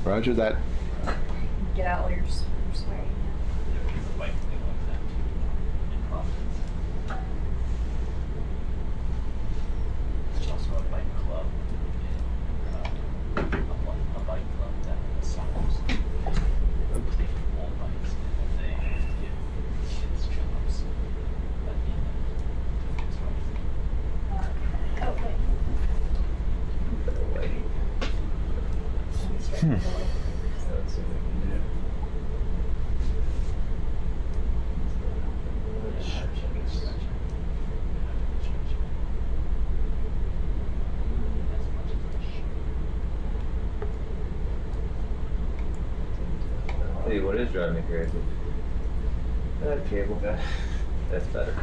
Roger that. Get out while you're swearing. There's a bike thing like that in Providence. There's also a bike club in a bike club that assigns take old bikes and they give kids jobs at the end to fix bikes. Okay. See what is driving me crazy? That cable guy. That's better.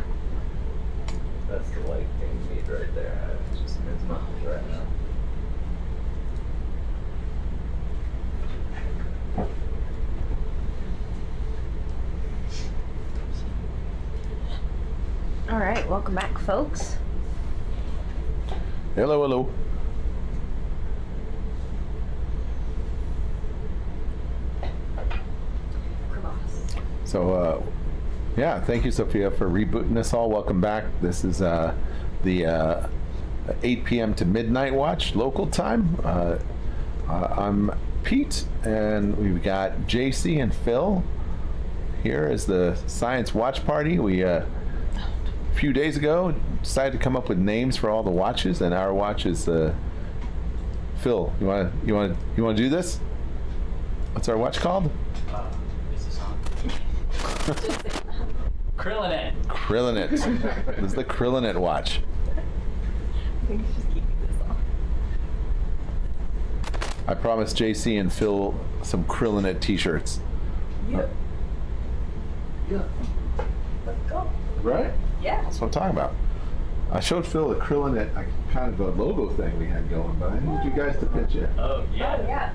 That's the light thing you need right there. It's not right now. All right, welcome back, folks. Hello, hello. So, yeah, thank you, Sophia, for rebooting us all. Welcome back. This is the 8 p.m. to midnight watch, local time. I'm Pete, and we've got JC and Phil here as the science watch party. We a few days ago decided to come up with names for all the watches, and our watch is Phil. You want to do this? What's our watch called? Is this on? Krillanet. Krillanet. This is the Krillanet watch. I think just keep this on. I promised JC and Phil some Krillanet t-shirts. Yeah. Yeah. Let's go. Right? Yeah. That's what I'm talking about. I showed Phil the Krillanet kind of a logo thing we had going, but I need you guys to pitch in. Oh, yeah. Oh, yeah.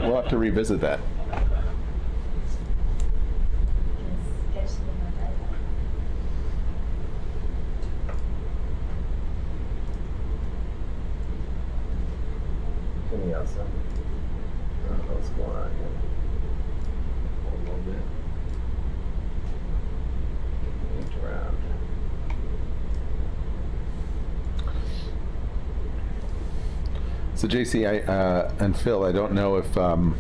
We'll have to revisit that. Anything else? I don't know what's going on here. Hold a little bit. Moved around. So JC and Phil, I don't know if I'll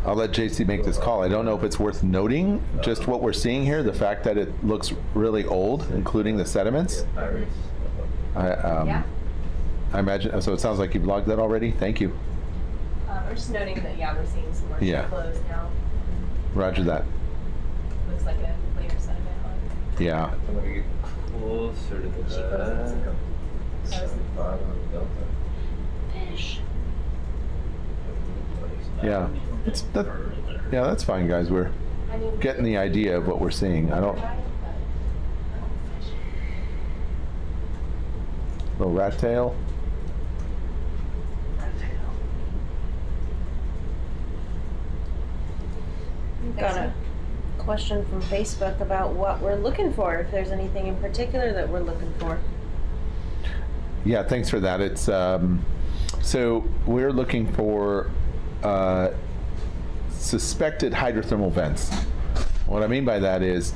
let JC make this call. I don't know if it's worth noting just what we're seeing here, the fact that it looks really old, including the sediments. Yeah. I imagine. So it sounds like you've logged that already. Thank you. We're just noting that, yeah, we're seeing some more Yeah. flows now. Roger that. Looks like a later sediment on. Yeah. I'm going to get closer to the She flows in some 75 on the delta. fish. Yeah. Yeah, that's fine, guys. We're I mean, getting the idea of what we're seeing. I don't. Little rat tail. Got a question from Facebook about what we're looking for, if there's anything in particular that we're looking for. Yeah, thanks for that. It's so we're looking for suspected hydrothermal vents. What I mean by that is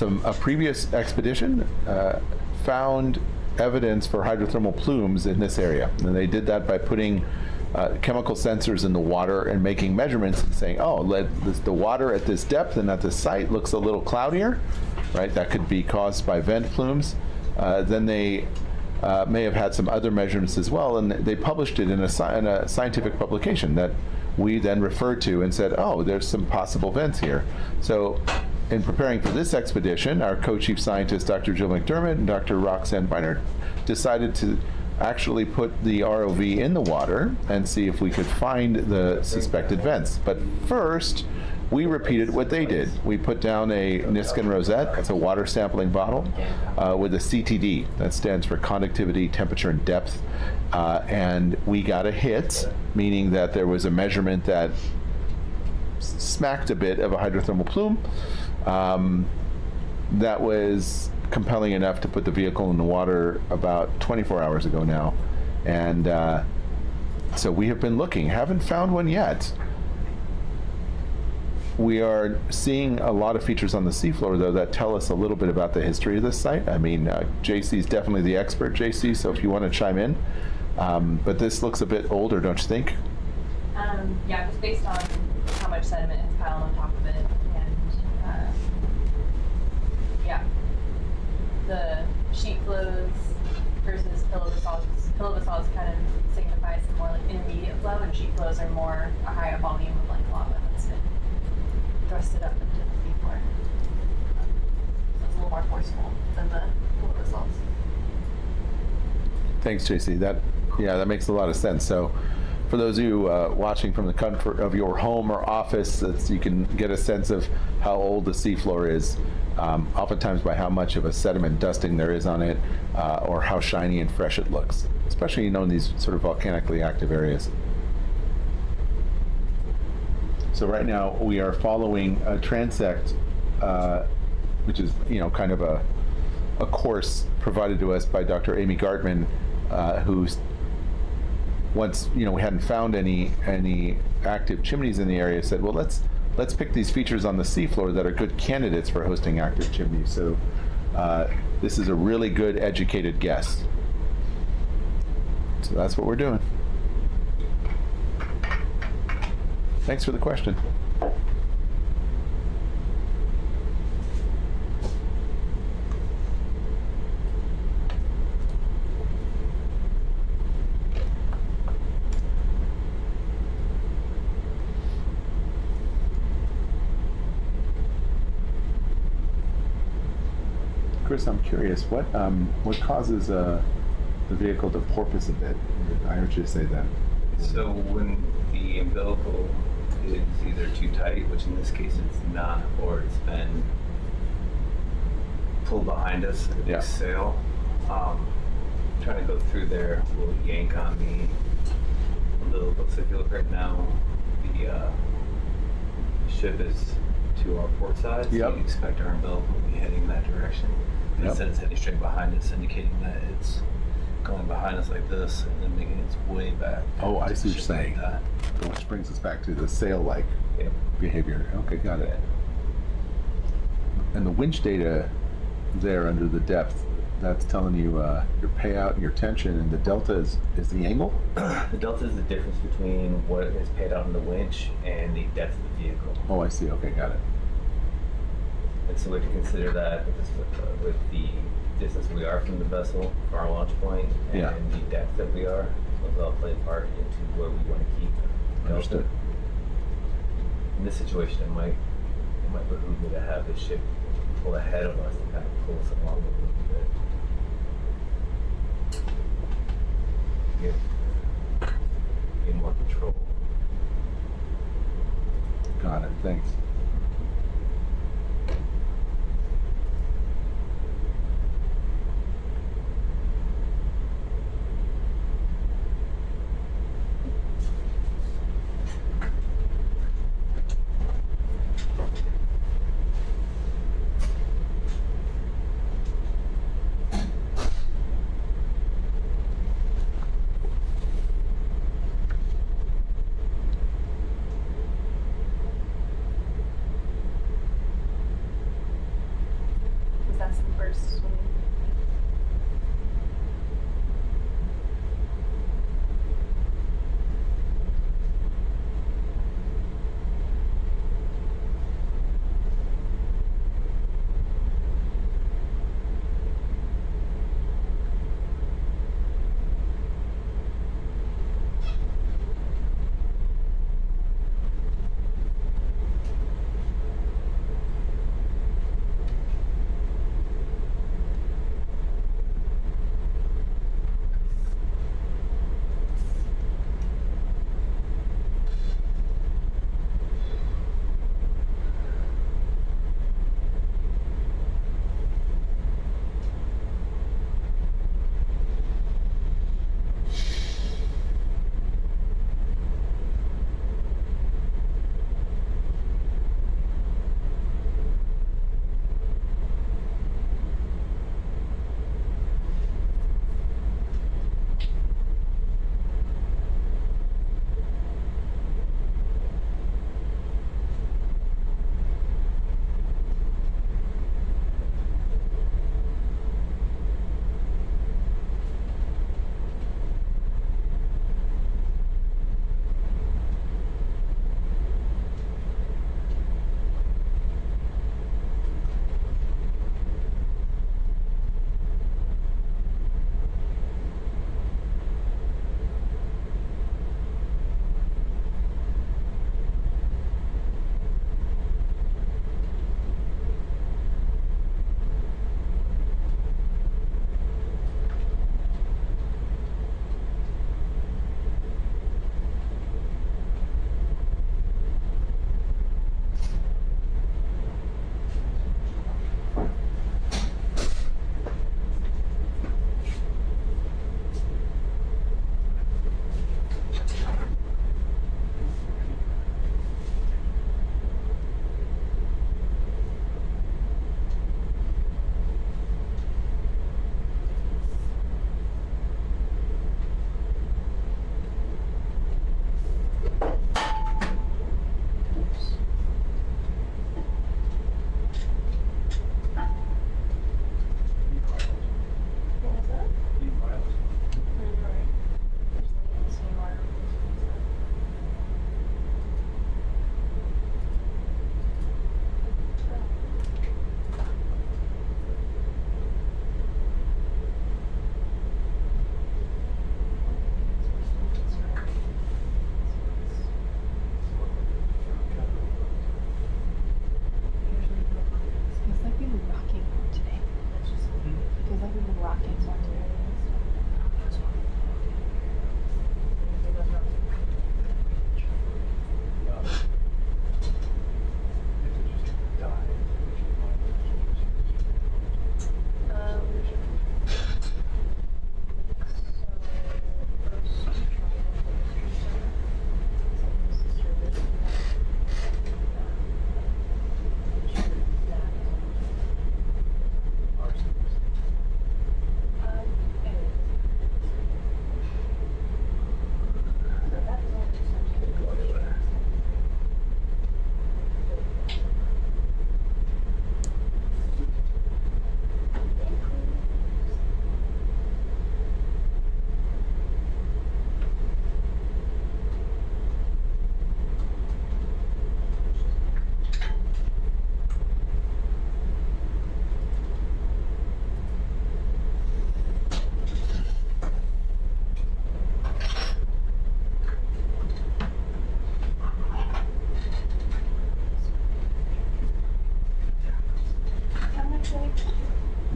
a previous expedition found evidence for hydrothermal plumes in this area, and they did that by putting chemical sensors in the water and making measurements and saying, oh, the water at this depth and at this site looks a little cloudier, right? That could be caused by vent plumes. Then they may have had some other measurements as well, and they published it in a scientific publication that we then referred to and said, oh, there's some possible vents here. So in preparing for this expedition, our co-chief scientist, Dr. Jill McDermott and Dr. Roxanne Beinert, decided to actually put the ROV in the water and see if we could find the suspected vents. But first, we repeated what they did. We put down a Niskin rosette, that's a water sampling bottle, with a CTD, that stands for conductivity, temperature, and depth. And we got a hit, meaning that there was a measurement that smacked a bit of a hydrothermal plume. That was compelling enough to put the vehicle in the water about 24 hours ago now. And So we have been looking, haven't found one yet. We are seeing a lot of features on the seafloor, though, that tell us a little bit about the history of this site. I mean, JC is definitely the expert, JC, so if you want to chime in. But this looks a bit older, don't you think? Yeah, just based on how much sediment has piled on top of it, and yeah, the sheet flows versus pillow basalts. Pillow basalts kind of signifies some more like intermediate flow, and sheet flows are more a higher volume of like lava that's been thrusted up into the seafloor. So it's a little more forceful than the pillow basalts. Thanks, JC. That makes a lot of sense. So, for those of you watching from the comfort of your home or office, you can get a sense of how old the seafloor is, oftentimes by how much of a sediment dusting there is on it, or how shiny and fresh it looks, especially in these sort of volcanically active areas. So right now we are following a transect, which is kind of a course provided to us by Dr. Amy Gartman, who's once we hadn't found any active chimneys in the area, said, well, let's pick these features on the seafloor that are good candidates for hosting active chimneys. So this is a really good educated guess. So that's what we're doing. Thanks for the question. Chris, I'm curious, what causes the vehicle to porpoise a bit? I heard you say that. So when the umbilical is either too tight, which in this case it's not, or it's been pulled behind us like a big sail, trying to go through there will yank on the umbilical. So if you look right now, the ship is to our port side, so you expect our umbilical to be heading that direction. Instead it's heading straight behind us, indicating that it's going behind us like this and then making its way back. Oh, I see what you're saying. Like that. Which brings us back to the sail-like behavior. Okay, got it. And the winch data there under the depth, that's telling you your payout and your tension, and the delta is the angle? The delta is the difference between what is paid out in the winch and the depth of the vehicle. Oh, I see. Okay, got it. And so we have to consider that with the distance we are from the vessel, from our launch point, and the depth that we are. So those all play a part into where we want to keep delta. Understood. In this situation, it might behoove me to have the ship pull ahead of us to kind of pull us along a little bit. Give more control. Got it. Thanks.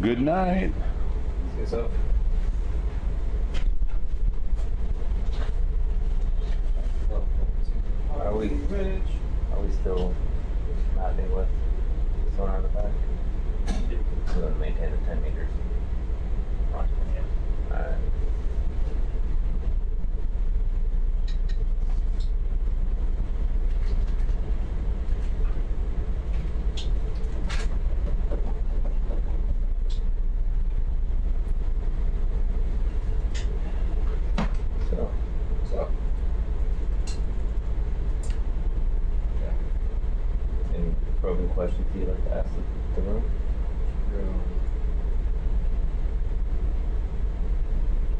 Good night. See yourself. Are we still mapping with sonar on the back? We're going to maintain the 10 meters. Alright. So. Any probing questions you'd like to ask the room?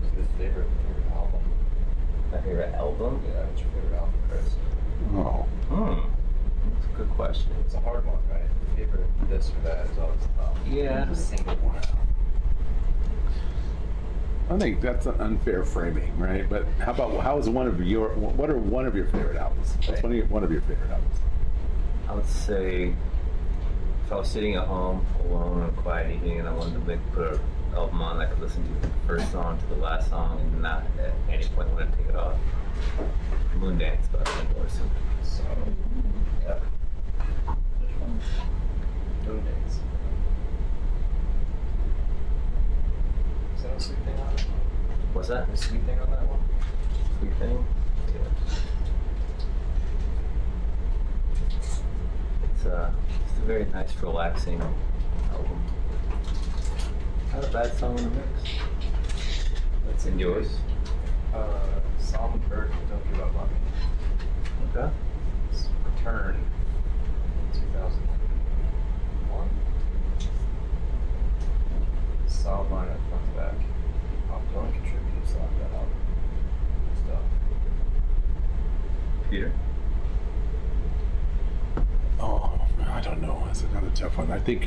What's your favorite album? My favorite album? Yeah, what's your favorite album, Chris? Oh. That's a good question. It's a hard one, right? Favorite this or that is always tough. Yeah. A single one. I think that's an unfair framing, right? But what are one of your favorite albums? What's one of your favorite albums? I would say if I was sitting at home alone on a quiet evening and I wanted to put an album on, I could listen to the first song to the last song and not at any point want to take it off. Moondance by Lamont-Doherty. So, yeah. Which one? Moondance. Is that a sweet thing on it? What's that? A sweet thing on that one? Sweet thing? It's a very nice, relaxing album. Not a bad song in the mix. That's And yours? Songbird, Don't Give Up on Me. Okay. It's Return in 2001. Solid line up front to back. Don't contribute to that album. Stuff. Peter? Oh, I don't know. That's another tough one. I think.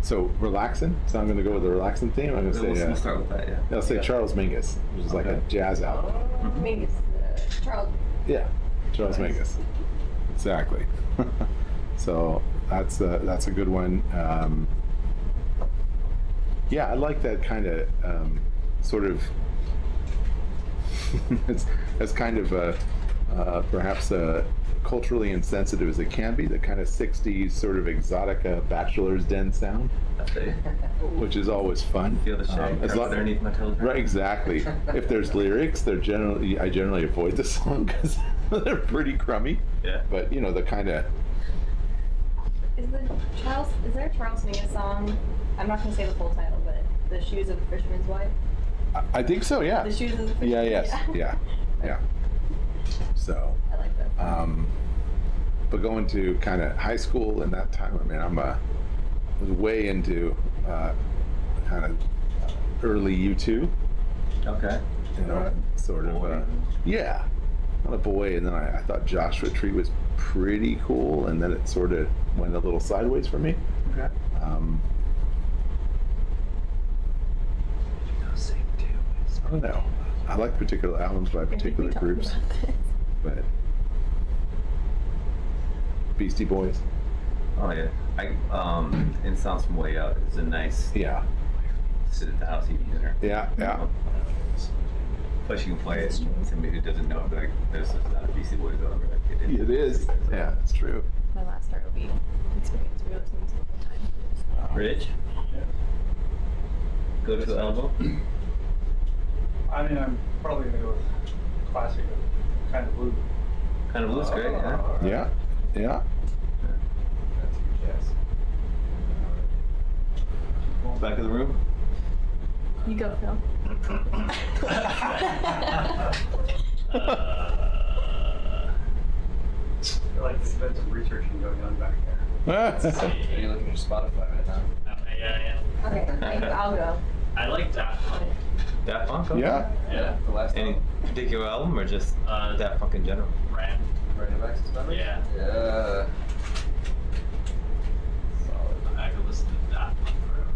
So relaxing. So I'm going to go with the relaxing theme. I'm going to say. We'll start with that, yeah. I'll say Yeah. Charles Mingus, which is like a Okay. jazz album. Maybe it's Charles. Yeah, Charles Mingus. Exactly. So that's a good one. Yeah, I like that kind of sort of. it's kind of perhaps culturally insensitive as it can be. The kind of '60s sort of exotica bachelor's den sound, That's it. which is always fun. Feel the shade as long- underneath my television. Right, exactly. If there's lyrics, I generally avoid the song because they're pretty crummy. Yeah. But the kind of Is there a Charles Mingus song? I'm not gonna say the full title, but The Shoes of the Fisherman's Wife? I think so. Yeah. The Shoes of the Fisherman's Yeah. Yes. Yeah. So, I like that. but going to kind of high school and that time, I mean, was way into kind of early U2. Okay. Sort of. Boy. Yeah. Not a boy, and then I thought Joshua Tree was pretty cool, and then it sort of went a little sideways for me. Okay. I don't know. I like particular albums by particular groups, but Beastie Boys. Oh yeah. And Sounds from Way Out is a nice Yeah. sit at the house eating dinner. Yeah. Plus you can play it. Somebody who doesn't know, like, this is not a Beastie Boys album. Like, It is. Yeah, it's true. My last ROV experience, we were listening to the whole time. Rich? Go to the album? I mean, I'm probably gonna go with classic of Kind of Blue. Kind of Blue's great, yeah. Yeah. That's yes. Back of the room? You go, Phil. I feel like there's been some researching going on back there. Are you looking at your Spotify right now? Yeah. Okay, I'll go. I like Daft Punk. Daft Punk? Okay. Yeah. Yeah. The last Any album? particular album or just Daft Punk in general? Ram. Random Access Memories? Yeah. Yeah. Solid. I could listen to Daft Punk forever.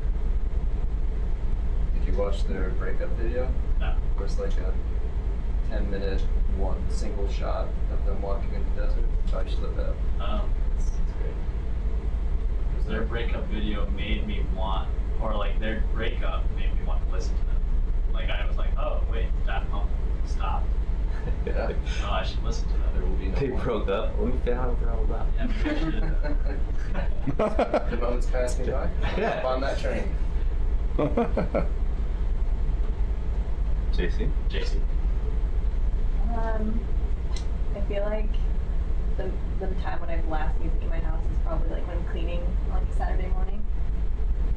Did you watch their breakup video? No. Where it's like a 10-minute, one single shot of them walking in the desert? Oh, you should look that up. Um, It's great. There's their breakup video made me want, or like their breakup made me want to listen to them. Like I was like, oh wait, Daft Punk stopped. Yeah. Oh, I should listen to There them. will be no They more. broke up. Let me find out what they're all about. Yeah, maybe I should have done that. The moment's passed me by. Yeah. Up on that train. JC? JC. I feel like the time when I blast music in my house is probably like when cleaning on like a Saturday morning,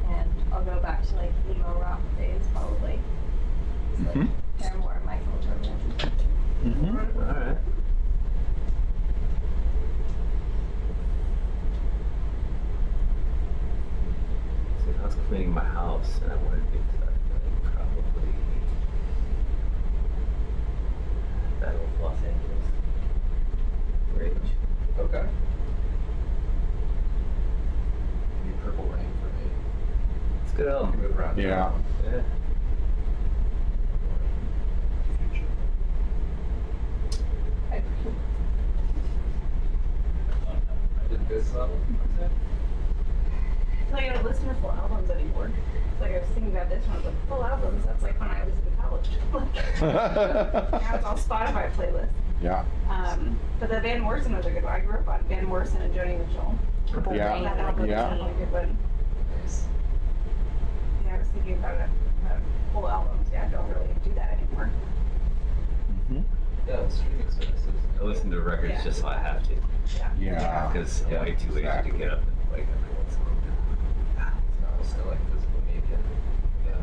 and I'll go back to like emo rock days probably. It's like Paramore and Michael Jordan. Alright. So if I was cleaning my house and I wanted to get stuff, I'd probably that old Los Angeles Rage. Okay. Maybe Purple Rain for me. It's a good album. Move around. Yeah. Yeah. Future. Did this level? Like I don't listen to full albums anymore. Like I was thinking about this one, I was like, full albums, that's like when I was in college. Now it's all Spotify playlists. Yeah. But the Van Morrison was a good one. I grew up on Van Morrison and Joni Mitchell. Purple Yeah. Rain. That album Yeah. was a really good one. Yeah, I was thinking about it. Full albums, yeah, I don't really do that anymore. Yeah, the streaming services. I listen to records Yeah. just so I have to. Yeah. Yeah. Because I'm way too lazy Exactly. to get up and like every once in a while. It's not also like physical media. Yeah.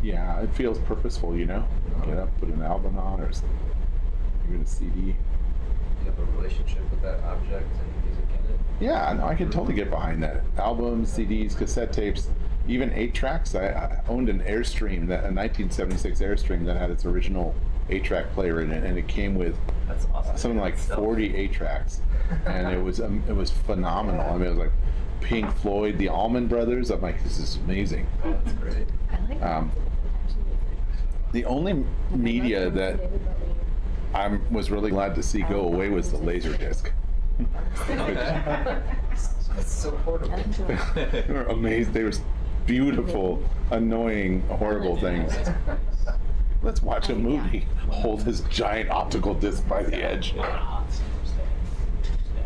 Yeah, it feels purposeful, you know? Get up, put an album on, or even a CD. You have a relationship with that object and music in it. Yeah, no, I can totally get behind that. Albums, CDs, cassette tapes, even 8-tracks. I owned an Airstream, a 1976 Airstream that had its original 8-track player in it, and it came with That's awesome. something like 40 8-tracks, and it was phenomenal. I mean, it was like Pink Floyd, the Allman Brothers. I'm like, this is amazing. Oh, that's great. I like The only media that I was really glad to see go away was the Laserdisc. It's so portable. They were amazing. They were beautiful, annoying, horrible things. Let's watch a movie. Hold this giant optical disc by the edge. On a hot summer's day.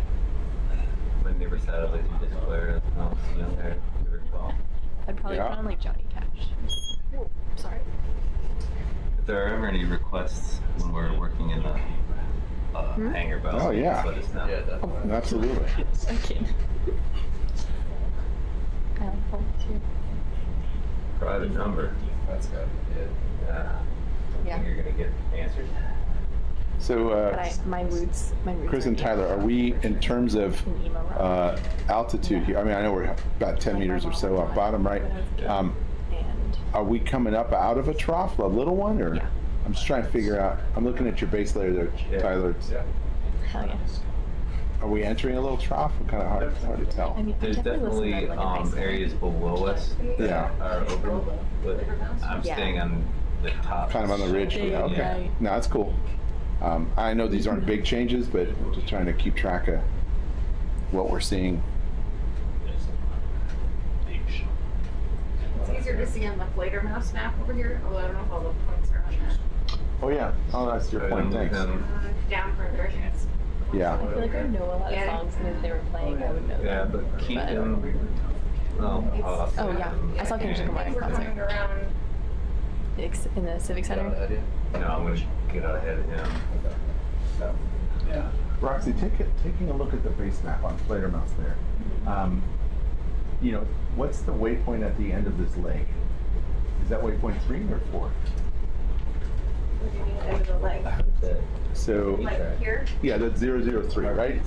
My neighbors had a laser disc player at the house young there, if you recall. I'd probably Yeah. put on like Johnny Cash. Oh, sorry. If there are ever any requests when we're working in the hangar bells, Oh, yeah. just let us know. Yeah, definitely. Absolutely. I kid. I like folk too. Private number. That's gotta be it. I Yeah. think you're gonna get answered. So, But my roots. Chris are and Tyler, are we, in terms of in emo rock. altitude here, I mean, I know we're about 10 meters or so off bottom right. And Are we coming up out of a trough, a little one, or? Yeah. I'm just trying to figure out. I'm looking at your base layer there, Yeah. Tyler. Yeah. hell yeah. Are we entering a little trough? Kind of hard to tell. I mean, I There's definitely listen definitely to like a nice areas below us that Yeah. are open, but I'm Yeah. staying on the top. Kind of on the ridge. Big, Okay. yeah. No, that's cool. I know these aren't big changes, but just trying to keep track of what we're seeing. There's a big shot. It's easier to see on the Flater mouse map over here, although I don't know if all the points are on that. Oh yeah. Oh, that's your point. Thanks. Down further, it's Yeah. I feel like I know a lot of Yeah. songs, and if they were playing, I would know Yeah, them. but keep But I them. don't Oh, Oh yeah, I saw Kendrick Lamar in We're coming concert around. in the Civic Got Center. an idea? No, I'm gonna get out ahead of him. No. Yeah. Roxy, taking a look at the base map on Flater Mouse there. You know, what's the waypoint at the end of this leg? Is that waypoint 3 or 4? What do you mean, end of the leg? So, Like here? yeah, that's 003, right?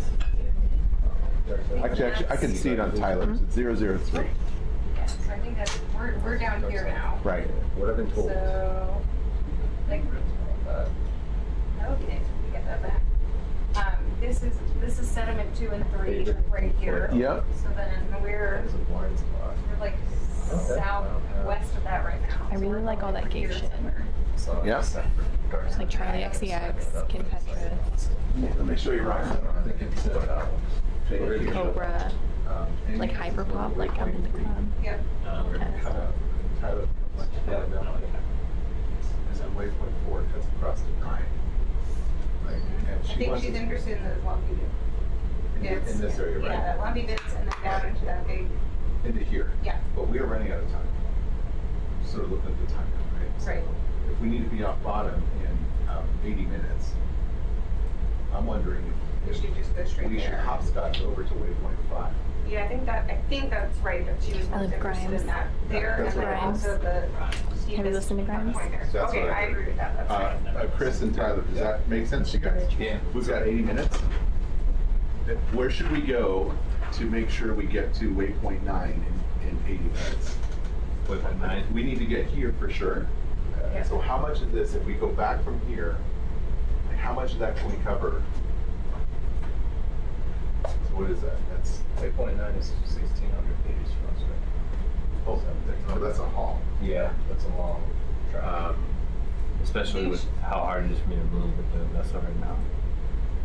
Actually, I can see it on Tyler's. It's 003. Yeah, so I think that's, we're down here now. Right. What I've been told. So, like, okay, we get that back. This is sediment 2 and 3 right here. Yep. So then we're There's a blind spot. like southwest of that right now. I really like all that gay shit. So Yeah. Like Charlie XCX, Kim Petras, Let me show you Roxy. I'm thinking to Cobra. Like hyperpop, like I'm in the club. Yep. Tyler, and then waypoint 4 cuts across to 9. Like, and I she think wants she's to- interested in those lumpy bits. in this area, right? Yeah, that lumpy bits and then down into that big, Into here. yeah, But we are running out of time. Sort of looking at the time now, right? So Right. if we need to be off bottom in 80 minutes, I'm wondering we if should just go straight we should there. hopscotch over to waypoint 5. Yeah, I think that's right, that she was I most love interested Grimes. in that there, and That's then right. also the Have you steepest listened to Grimes? point there. That's Okay, what I I heard. agree with that, that's right. Chris and Tyler, does that make sense to you guys? Yeah. We've got 80 minutes. Where should we go to make sure we get to waypoint 9 in 80 minutes? Waypoint 9. We need to get here for sure. Yeah. So how much of this, if we go back from here, like how much of that can we cover? So what is that? That's, Waypoint 9 is 1,600 meters from us, right? oh, that's a haul. Yeah, that's a long drive. Especially with how hard it is for me to move with the vessel right now.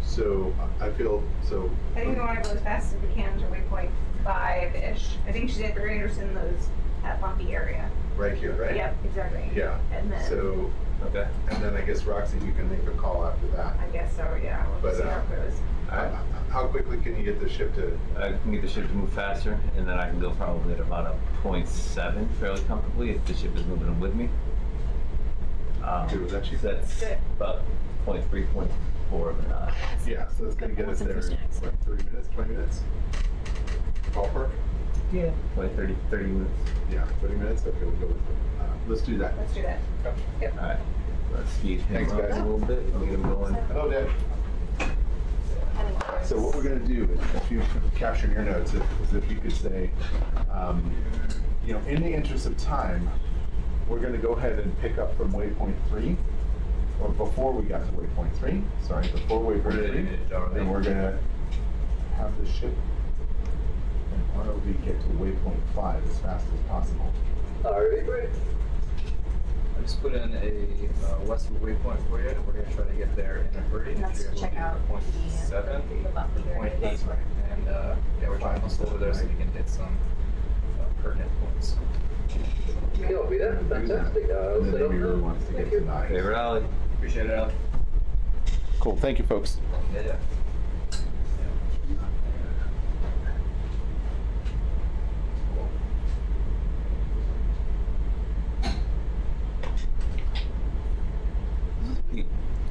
So I feel, so. I think we want to go as fast as we can to waypoint 5-ish. I think she's very interested in that lumpy area. Right here, right? Yep, exactly. Yeah. And then, So, Okay. and then I guess Roxy, you can make a call after that. I guess so, yeah, we'll But, see how it goes. Alright. How quickly can you get the ship to? I can get the ship to move faster, and then I can go probably at about a 0.7 fairly comfortably if the ship is moving with me. Okay, was that cheap? That's Good. about 0.3, 0.4 of a knot. Yeah, so that's gonna get us there in, what, 30 minutes, 20 minutes? Ballpark? Yeah. 20, 30 minutes. Yeah, 30 minutes, okay, we'll go with it. Let's do that. Let's do that. Yep. All right. Let's speed him Thanks, up guys. a little bit and get him going. Hello, Dad. So what we're gonna do, if you capture in your notes, is if you could say, you know, in the interest of time, we're gonna go ahead and pick up from waypoint 3, or before we got to waypoint 3, sorry, before waypoint 3, and we're gonna have the ship and ROV get to waypoint 5 as fast as possible. Alright, great. I just put in a western waypoint for you. We're gonna try to get there in a hurry. And that's to check out Point 7, the bumpy point area. 8, and yeah, we're trying to muscle over there so we can hit some pertinent points. Copy that, fantastic. And then Amy really wants to get to 9. Favorite alley. Appreciate it, Alec. Cool, thank you, folks. Yeah.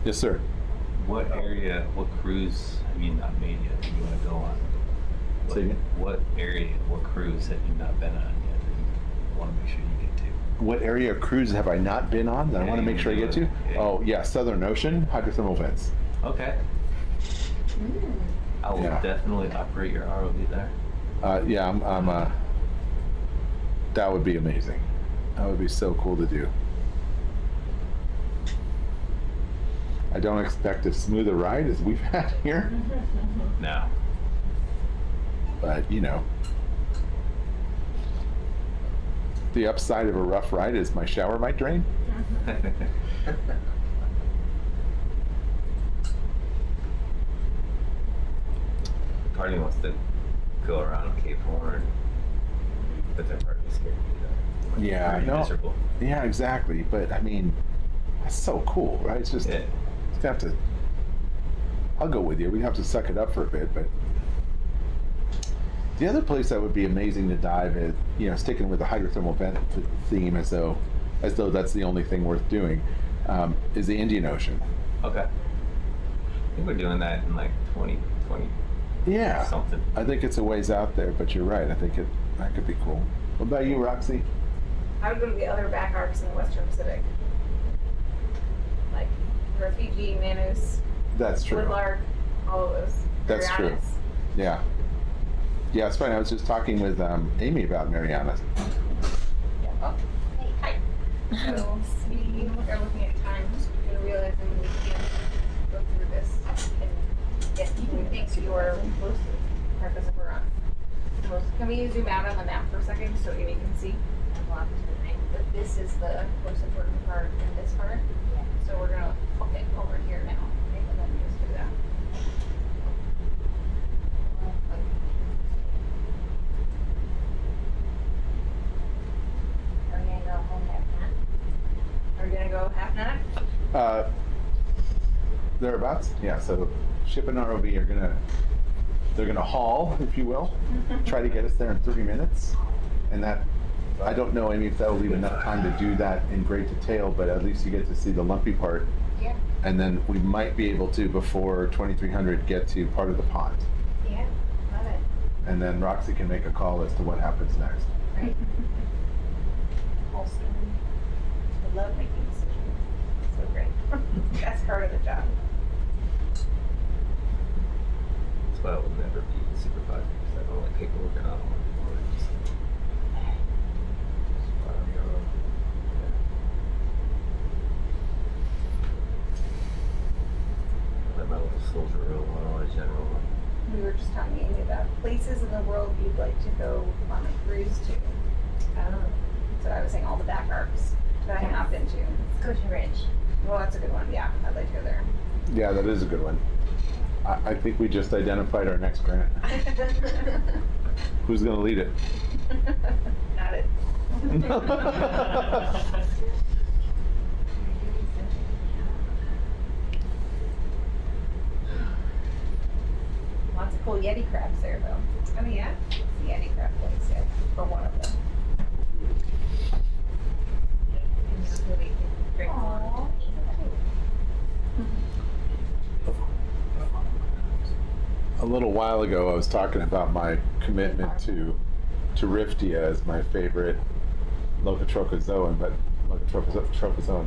Yes, sir. What area, what cruise have you not made yet that you want to go on? Say again? What area, what cruise have you not been on yet that you want to make sure you get to? What area of cruise have I not been on that I Yeah, want to you make sure I can get do to? it. Yeah. Oh, yeah, Southern Ocean, hydrothermal vents. Okay. I will Yeah. definitely operate your ROV there. Yeah, I'm that would be amazing. That would be so cool to do. I don't expect as smooth a ride as we've had here, No. but you know, the upside of a rough ride is my shower might drain. Cardi wants to go around Cape Horn, but they're partly scared to do that. Yeah, Pretty no. miserable. Yeah, exactly. But I mean, that's so cool, right? It's just, Yeah. it's gonna have to. I'll go with you. We have to suck it up for a bit, but the other place that would be amazing to dive is, you know, sticking with the hydrothermal vent theme as though that's the only thing worth doing, is the Indian Ocean. Okay. I think we're doing that in like 2020 Yeah, something. I think it's a ways out there, but you're right. I think that could be cool. What about you, Roxy? I would go to the other back arcs in the Western Pacific. Like Refugee, Manus, That's true. Woodlark, all of those. That's true. Marianas. Yeah. Yeah, it's funny. I was just talking with Amy about Marianas. Yeah. Oh, hey, hi. So we are looking at times and realizing we can go through this and get things you are most purpose if we're on. Can we zoom out on the map for a second so Amy can see? But this is the most important part in this part. So we're gonna flip it over here now. Okay, and then just do that. Thereabouts, yeah. So ship and ROV they're gonna haul, if you will, try to get us there in 30 minutes, and that I don't know, Amy, if that will leave enough time to do that in great detail, but at least you get to see the lumpy part, Yeah. and then we might be able to before 2300 get to part of the pond, Yeah. Love it. and then Roxy can make a call as to what happens next. Right. Whole story. I love making decisions. So great. That's part of the job. That's why I will never be a supervisor, because I don't like paperwork and I don't like words. Let my little soldier roll on a general. We were just talking Amy about places in the world you'd like to go on a cruise to. So I was saying all the back arcs that I have not been to. Scotia Ridge. Well, that's a good one. Yeah, I'd like to go there. Yeah, that is a good one. I think we just identified our next grant. Who's gonna lead it? Not it. Lots of cool Yeti crabs there, though. Oh yeah, it's the Yeti crab place, yeah, for one of them. Aww. A little while ago, I was talking about my commitment to Riftia as my favorite Locotrophozoan,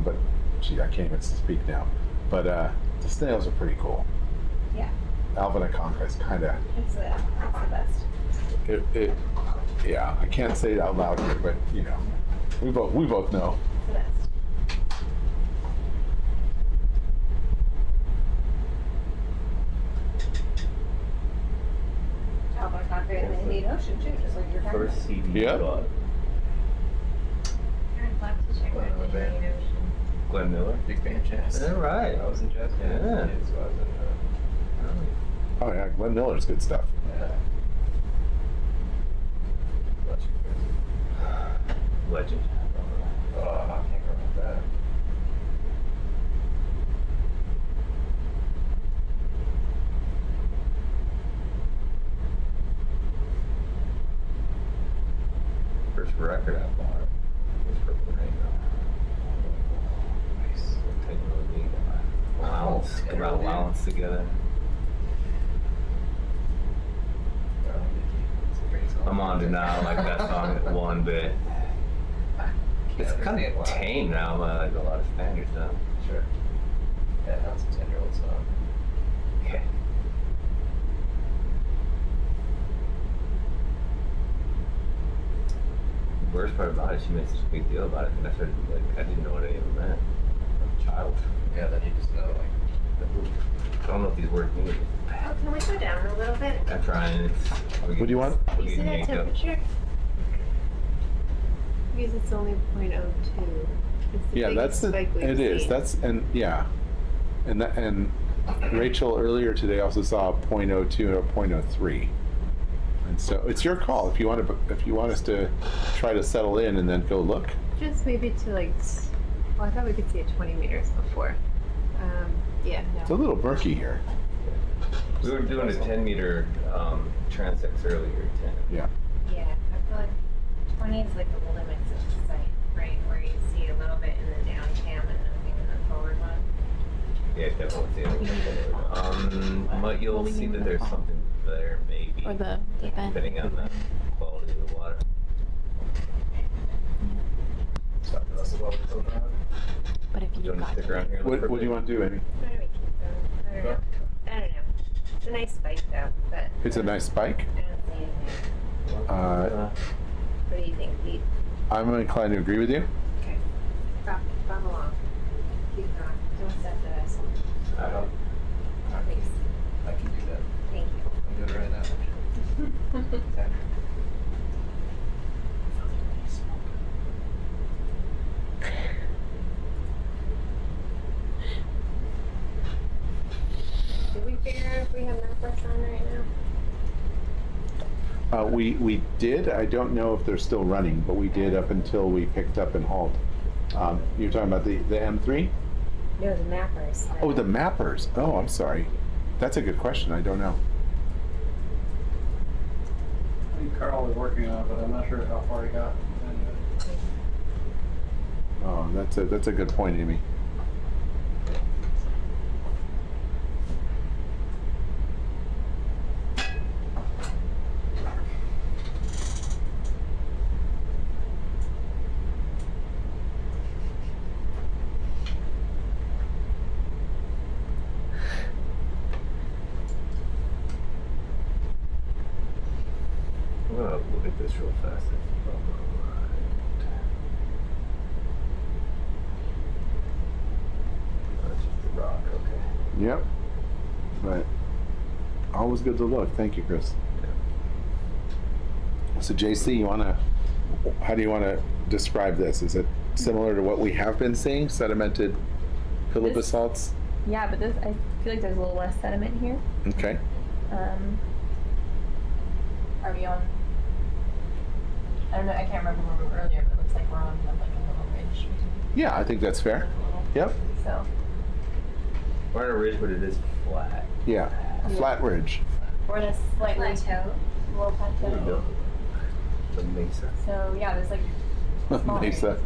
but gee, I can't even speak now. But the snails are pretty cool. Yeah, Alvinaconca is kind of it's the best. yeah. I can't say it out loud here, but you know, we both know. It's the best. Alvinaconca in the Indian Ocean too, just like you're talking about. First CD Yeah. bought. I'd love to check out the Indian Ocean. Glenn Miller. Big fan jazz. All right. I was in jazz band. Yeah. So I was in, Oh yeah, Glenn Miller's good stuff. yeah. Bless you guys. Legend. Oh, I can't go with that. First record I bought was Purple Rain. Nice. Allowance, get my allowance together. I'm on to now, like that song at one bit. It's kind of tame now, but like a lot of standards now. Sure. Yeah, that's a 10-year-old song. Okay. The worst part about it, she made such a big deal about it, and I started like, I didn't know what it even meant. I'm a child. Yeah, then you just know, like, I don't know what these words mean. Oh, can we go down a little bit? I'm trying. What do you want? We're You see getting that yanked up. temperature? Because it's only 0.02. It's the Yeah, that's biggest spike we've it is. seen. That's and yeah, and Rachel earlier today also saw a 0.02 and a 0.03. And so it's your call if you want us to try to settle in and then go look. Just maybe to like, well, I thought we could see it 20 meters before. Yeah, It's a no. little murky here. We were doing a 10-meter transects earlier. 10. Yeah. Yeah, I feel like 20 is like the limits of the site, right? Where you see a little bit in the down cam and nothing in the forward one. Yeah, definitely. But you'll see that there's something there, maybe. Or the vent. Depending on the quality of the water. Talk to us about what's going on. But if Do you you want to got stick around here? What do you want to do, Amy? Why don't we keep going? I don't know. I don't know. It's a nice spike though, but It's a nice spike. I don't see anything. What do you think, Pete? I'm inclined to agree with you. Okay. Bum along. Keep going. Don't step to us. I don't. Please. I can do that. Thank you. I'm good right now. Okay. Did we figure out if we have MapQuest on right now? We did. I don't know if they're still running, but we did up until we picked up and hauled. You're talking about the M3? No, the mappers. Oh, the mappers. Oh, I'm sorry. That's a good question. I don't know. I think Carl was working on it, but I'm not sure how far he got. Oh, that's a good point, Amy. I'm gonna look at this real fast. That's just a rock, okay. Yep. But always good to look. Thank you, Chris. So JC, how do you wanna describe this? Is it similar to what we have been seeing, sedimented pillow This- basalts? Yeah, but this, I feel like there's a little less sediment here. Okay. Are we on? I don't know. I can't remember where we were earlier, but it looks like we're on like a little ridge. Yeah, I think that's fair. Yep. So We're on a ridge, but it is flat. Yeah. A flat ridge. we're in a slightly Plateau. low There you plateau. go. The mesa. So yeah, there's like small Mesa. areas.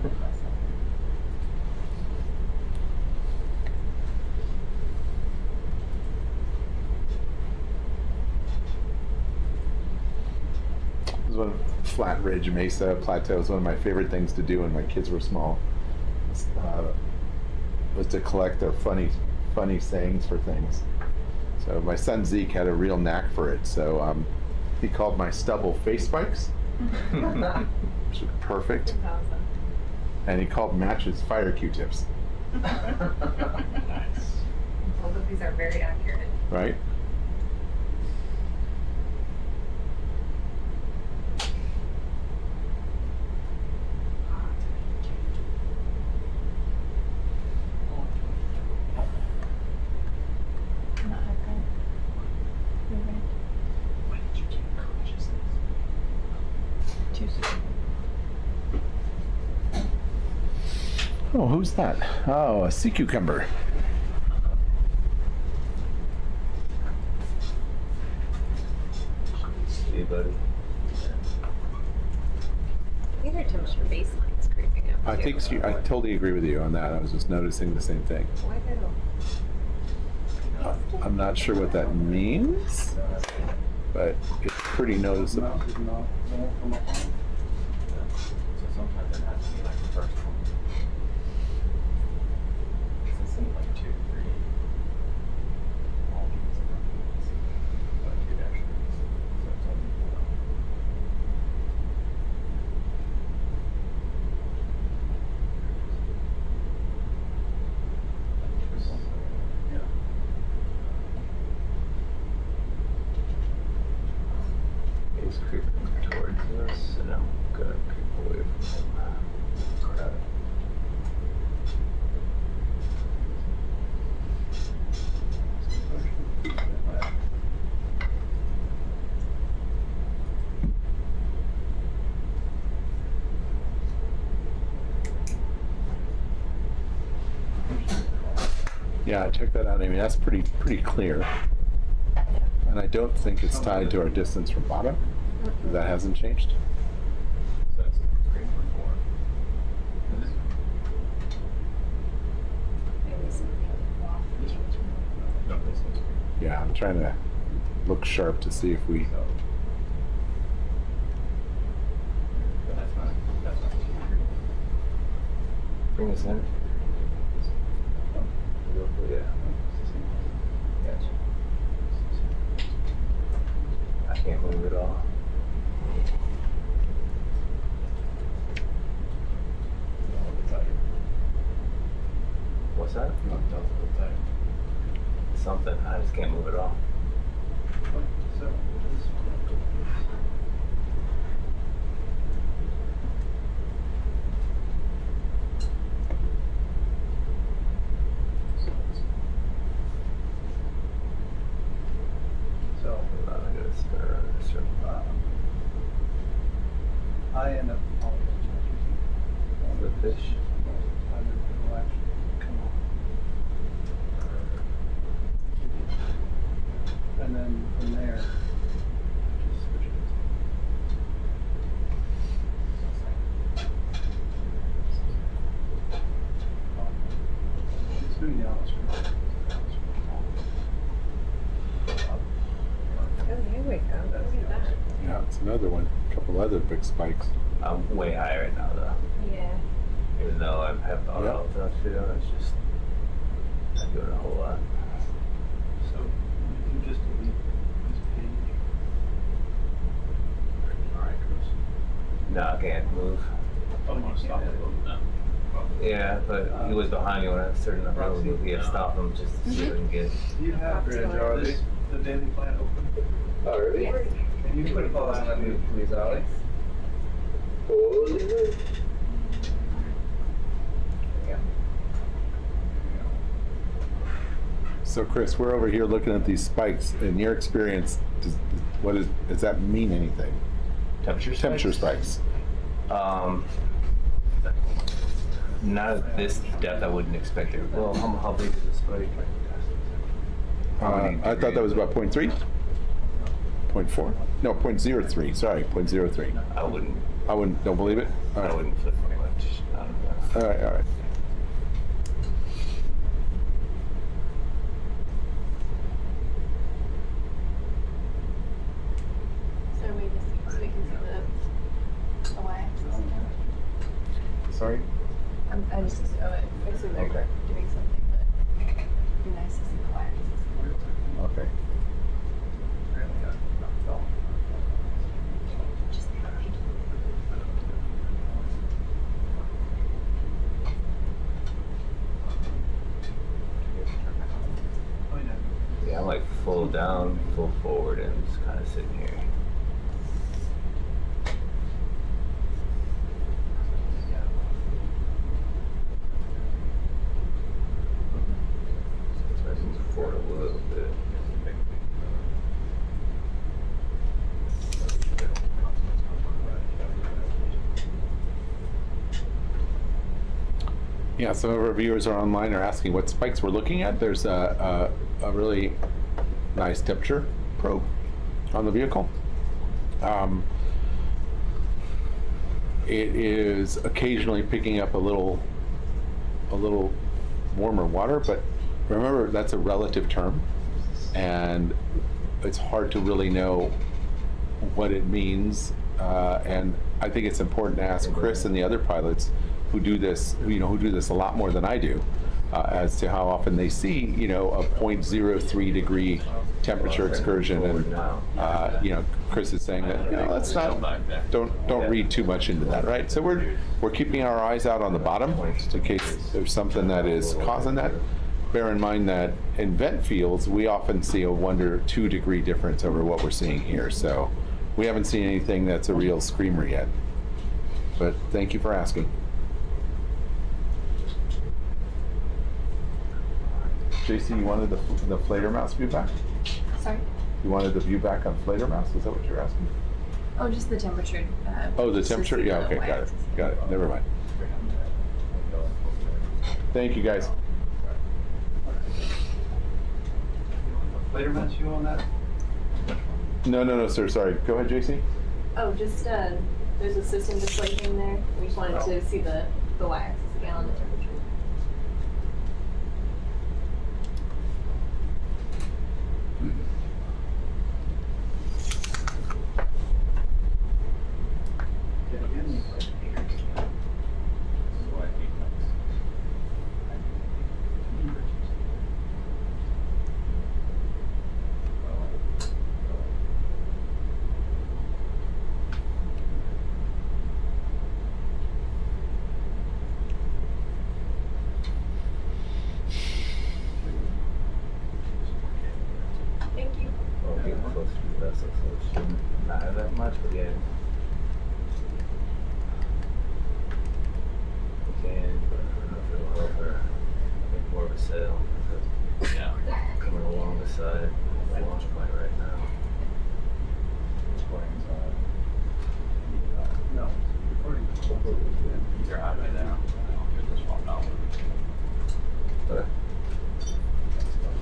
This is one flat ridge, mesa, plateau is one of my favorite things to do when my kids were small. Was to collect their funny sayings for things. So my son Zeke had a real knack for it. So he called my stubble face spikes, which is perfect. And he called matches fire Q-tips, Nice. Both of these are very accurate. right? Not high print. You're right. When did you gain consciousness? Too soon. Oh, who's that? Oh, a sea cucumber. See, buddy. I think our temperature baseline is creeping up. I too. think I totally agree with you on that. I was just noticing the same thing. Why go? I'm not sure what that means, but it's pretty noticeable. Mount did not come up on it. So sometimes it has to be like the first one. So it seems like 2, 3. All these are like 2 dash. So it's only 4. Yeah. He's creeping towards us, and I'm gonna creep away from him. Grab it. Yeah, check that out, Amy. That's pretty clear. And I don't think it's tied to our distance from bottom. That hasn't changed. So that's screen for 4. Maybe something. This one's no, this one's green. Yeah, I'm trying to look sharp to see if we. So, but that's not 2, 3. Bring us in. Yeah. Gotcha. I can't move at all. What's that? Something. I just can't move at all. So, so I'm gonna spin around in a circle. I end up apologizing. The fish. I will actually come on. another one. A couple other big spikes. I'm way high right now, though. Yeah. Even though I have thought Yep. about that shit, it's just not doing a whole lot. So you can just delete this page. Alright, Chris. No, I can't move. I don't want to stop the boat now. Yeah, but he was behind me when I was starting to move. We had to stop him just to see if we can get. Do you have this, the daily plan open? Oh, really? Yes. Can you put a pause on me, please, Ollie. So Chris, we're over here looking at these spikes. In your experience, does that mean anything? Temperature spikes. Not at this depth. I wouldn't expect it. Well, how big is this spike? I thought that was about 0.3? 0.4? No, 0.03. Sorry, 0.03. I wouldn't. Don't believe it? All I right. wouldn't flip very much. I don't know. All right, all right. So we just, so we can see the y-axis again? Sorry? I just assume they're Okay. doing something, but it'd be nice to see the y-axis. Okay. Oh, yeah. Yeah, I'm like full down, full forward, and just kind of sitting here. So I move forward a little bit. Yeah, some of our viewers are online are asking what spikes we're looking at. There's a really nice temperature probe on the vehicle. It is occasionally picking up a little warmer water, but remember that's a relative term, and it's hard to really know what it means. And I think it's important to ask Chris and the other pilots who do this, who do this a lot more than I do, as to how often they see, a 0.03 degree temperature excursion. And Chris is saying that let's not don't read too much into that, right? So we're keeping our eyes out on the bottom in case there's something that is causing that. Bear in mind that in vent fields we often see a 1 to 2 degree difference over what we're seeing here. So we haven't seen anything that's a real screamer yet. But thank you for asking. JC, you wanted the Flater Mouse view back? Sorry? You wanted the view back on Flater Mouse? Is that what you're asking? Oh, just the temperature. Oh, the just to temperature? see Yeah, the okay, got it. y-axis. Got it. Never mind. Thank you, guys. Later match you on that? No, sir. Sorry. Go ahead, JC. Oh, just, there's a system display thing there. We just wanted to see the y-axis again on the temperature. Thank you. Well, getting close to the vessel, so it shouldn't matter that much, but yeah. We can, but I don't know if it'll help her make more of a sail. Yeah. Coming along the side of the launch point right now. No. Recording. You're hot right now. Get this one out. But,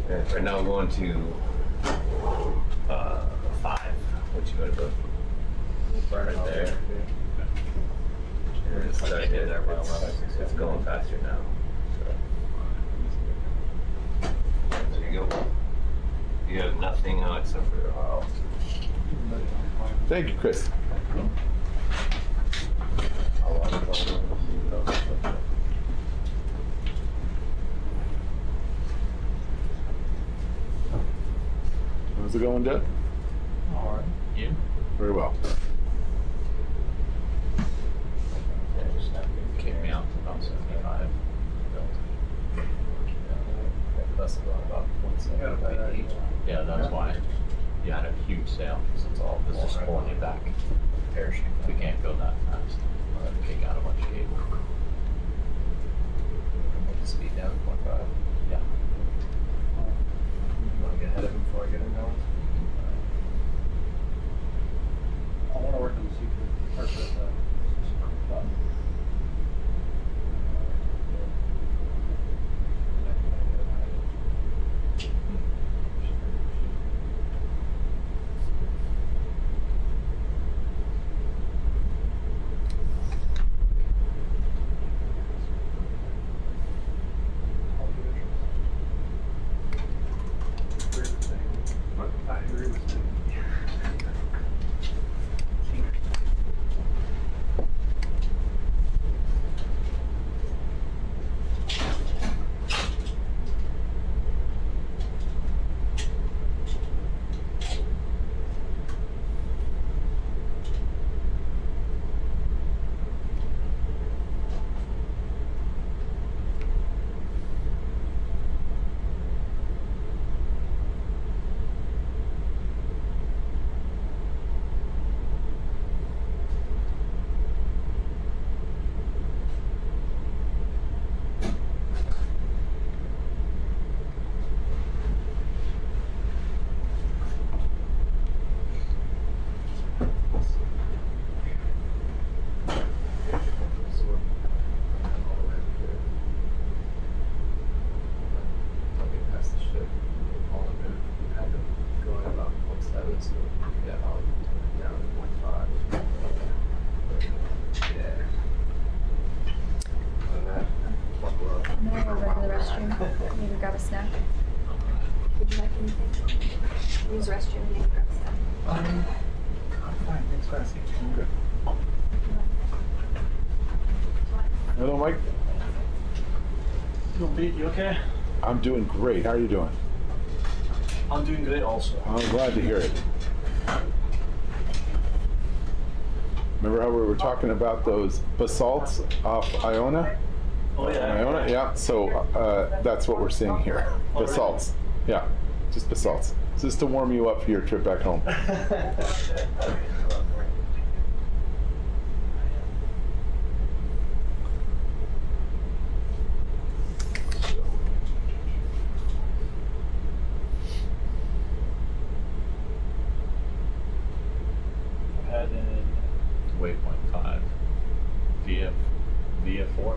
yeah, right now we're going to 5. What you gonna go? Right there. And it's starting to hit there. It's going faster now. So. There you go. You have nothing except for Thank you, Chris. How's it going, Doug? All right. You? Very well. Yeah, just have to kick me out to about 75. That's about 1.7. Yeah, that's why you had a huge sail, because it's all, this is pulling you back. Parachute. We can't go that fast. Kick out a bunch of cable. Speed down to 0.5. Yeah. You want to get ahead of him before I get him going? I want to work on the secret part of that. I agree with you. Maybe grab a snack. Would you like anything? Use the restroom, maybe grab a snack. I'm fine. Thanks for asking. I'm good. Hello, Mike. Yo, Pete, you okay? I'm doing great. How are you doing? I'm doing great also. I'm glad to hear it. Remember how we were talking about those basalts off Iona? Oh yeah. Iona? Yeah. So that's what we're seeing here. Basalts. Yeah. Just basalts. Just to warm you up for your trip back home. Waypoint 5. Via 4?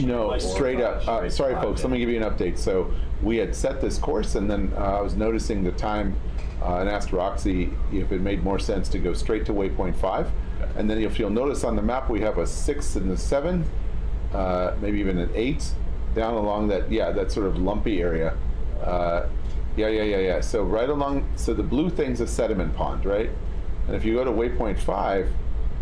No, straight up. Sorry, folks. Let me give you an update. So we had set this course, and then I was noticing the time and asked Roxy if it made more sense to go straight to waypoint 5. And then if you'll notice on the map, we have a 6 and a 7, maybe even an 8 down along that, that sort of lumpy area. Yeah. So right along, so the blue thing's a sediment pond, right? And if you go to waypoint 5,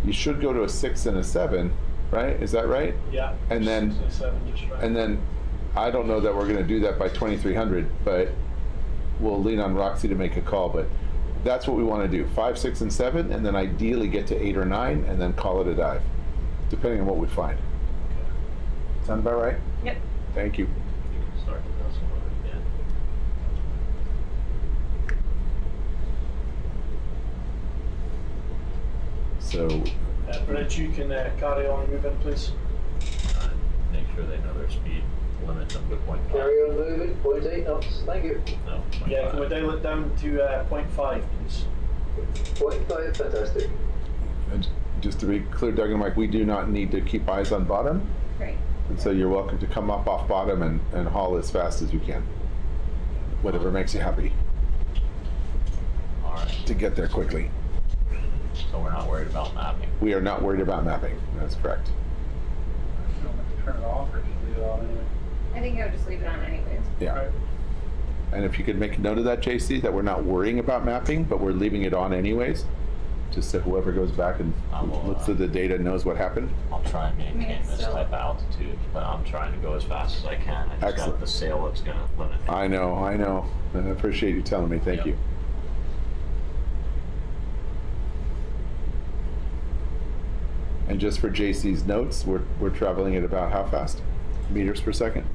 you should go to a 6 and a 7, right? Is that right? Yeah. And then, 6 and 7, just right. and then, I don't know that we're going to do that by 2300, but we'll lean on Roxy to make a call. But that's what we want to do: 5, 6, and 7, and then ideally get to 8 or 9, and then call it a dive, depending on what we find. Sound about right? Yep. Thank you. You can start with this one again. So, Brett, you can carry on and move in, please. Make sure they know their speed limit them to 0.5. Carry on moving, 0.8 knots, thank you. No, 0.5. Yeah, can we dial it down to 0.5, please? 0.5, fantastic. and just to be clear, Doug and Mike, we do not need to keep eyes on bottom. Great. And so you're welcome to come up off bottom and haul as fast as you can. Whatever makes you happy All right. to get there quickly. So we're not worried about mapping. We are not worried about mapping. That's correct. You don't have to turn it off or just leave it on anyway. I think I would just leave it on anyways. Yeah. Right. And if you could make a note of that, JC, that we're not worrying about mapping, but we're leaving it on anyways, just so whoever goes back and I will, looks at the data knows what happened. I'll try and maintain this type of altitude, but I'm trying to go as fast as I can. I just Excellent. got the sail that's gonna limit me. I know. I appreciate you telling me. Thank Yep. you. And just for JC's notes, we're traveling at about how fast? Meters per second?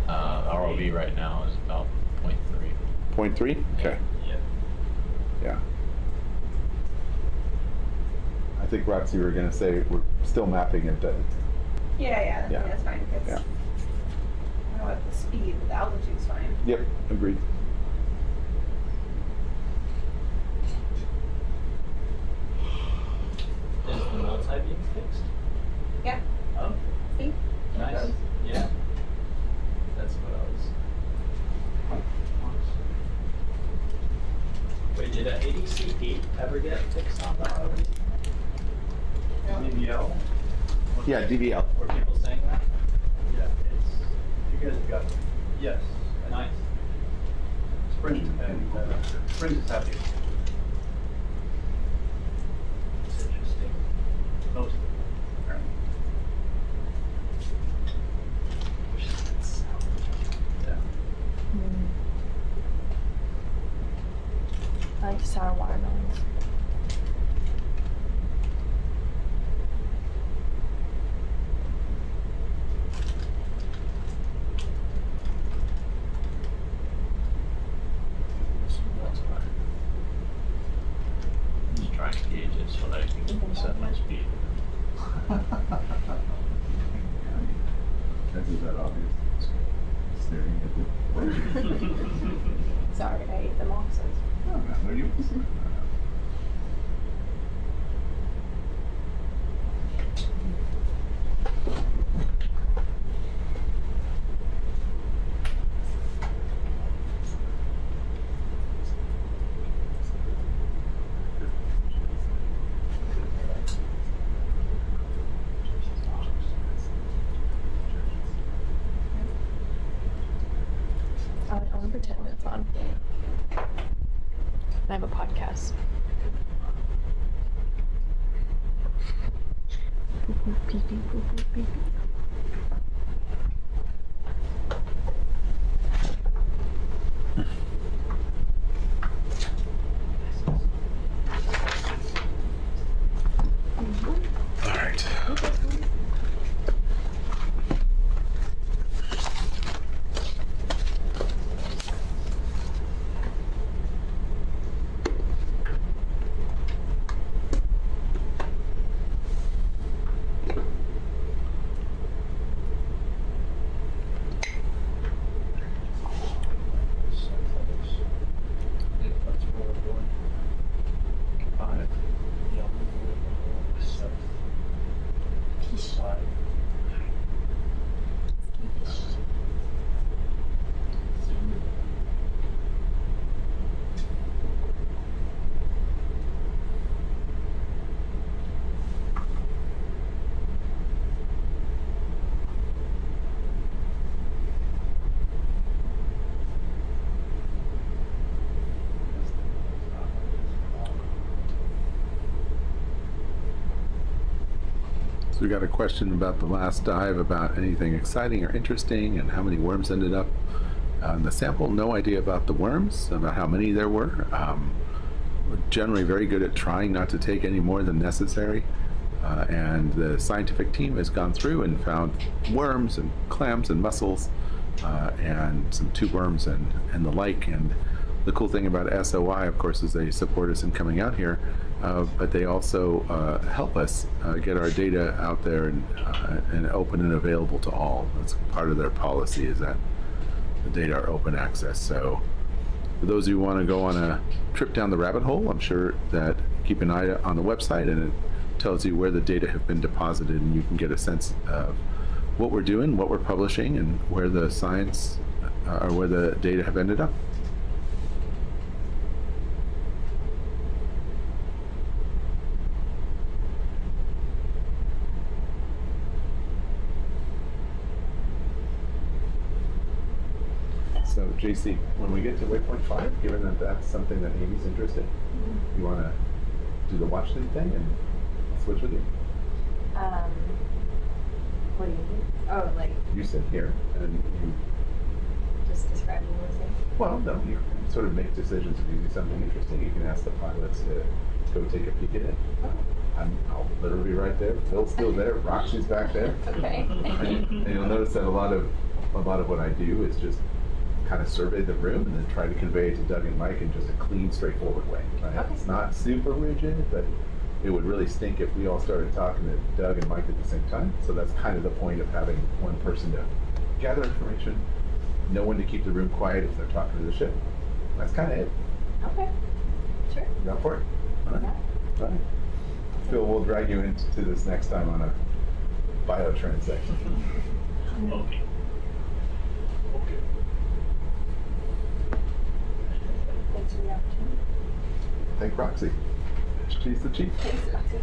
ROV right now is about 0.3. 0.3? Okay. Yep. Yeah. I think, Roxy, you were going to say we're still mapping it. Yeah, Yeah. that's fine. It's, Yeah. I don't know what the speed, but the altitude's fine. Yep, agreed. Is the multi-beam fixed? Yeah. Oh, See? nice. Yeah. That's what I was. Wait, did an ADCP ever get fixed on the ROV? DVL. Yeah, DVL. Were people saying that? Yeah, it's, you guys have got it. Yes. Nice. Sprint and Sprint is happy. It's interesting. Most of them, apparently. Yeah. I like sour watermelons. I'm just trying to gauge it so that I can set my speed. Is that obvious? Staring at the Sorry, I ate them all. So I want to pretend it's on. I have a podcast. All right. So we got a question about the last dive, about anything exciting or interesting and how many worms ended up in the sample. No idea about the worms, about how many there were. We're generally very good at trying not to take any more than necessary. And the scientific team has gone through and found worms and clams and mussels and some tube worms and the like. And the cool thing about SOI, of course, is they support us in coming out here, but they also help us get our data out there and open and available to all. That's part of their policy, is that the data are open access. So for those of you who want to go on a trip down the rabbit hole, I'm sure that keep an eye on the website, and it tells you where the data have been deposited, and you can get a sense of what we're doing, what we're publishing, and where the science or where the data have ended up. So JC, when we get to waypoint 5, given that that's something that Amy's interested in, you want to do the watch lead thing and switch with you? What do you mean? Oh, like You sit here and you, just describing what I'm saying? well, no, you can sort of make decisions if you see something interesting. You can ask the pilots to go take a peek at it. I'll literally be right there. Phil's still there. Roxy's back there. Okay. And you'll notice that a lot of what I do is just kind of survey the room and then try to convey it to Doug and Mike in just a clean, straightforward way. Right? Okay. It's not super rigid, but it would really stink if we all started talking to Doug and Mike at the same time. So that's kind of the point of having one person to gather information, no one to keep the room quiet if they're talking to the ship. That's kind of it. Okay. Sure. You up for it? All right. Yeah. All right. Phil, we'll drag you into this next time on a biotransaction. Okay. Okay. Thanks for the opportunity. Thank Roxy. She's the chief. Thanks, Roxy.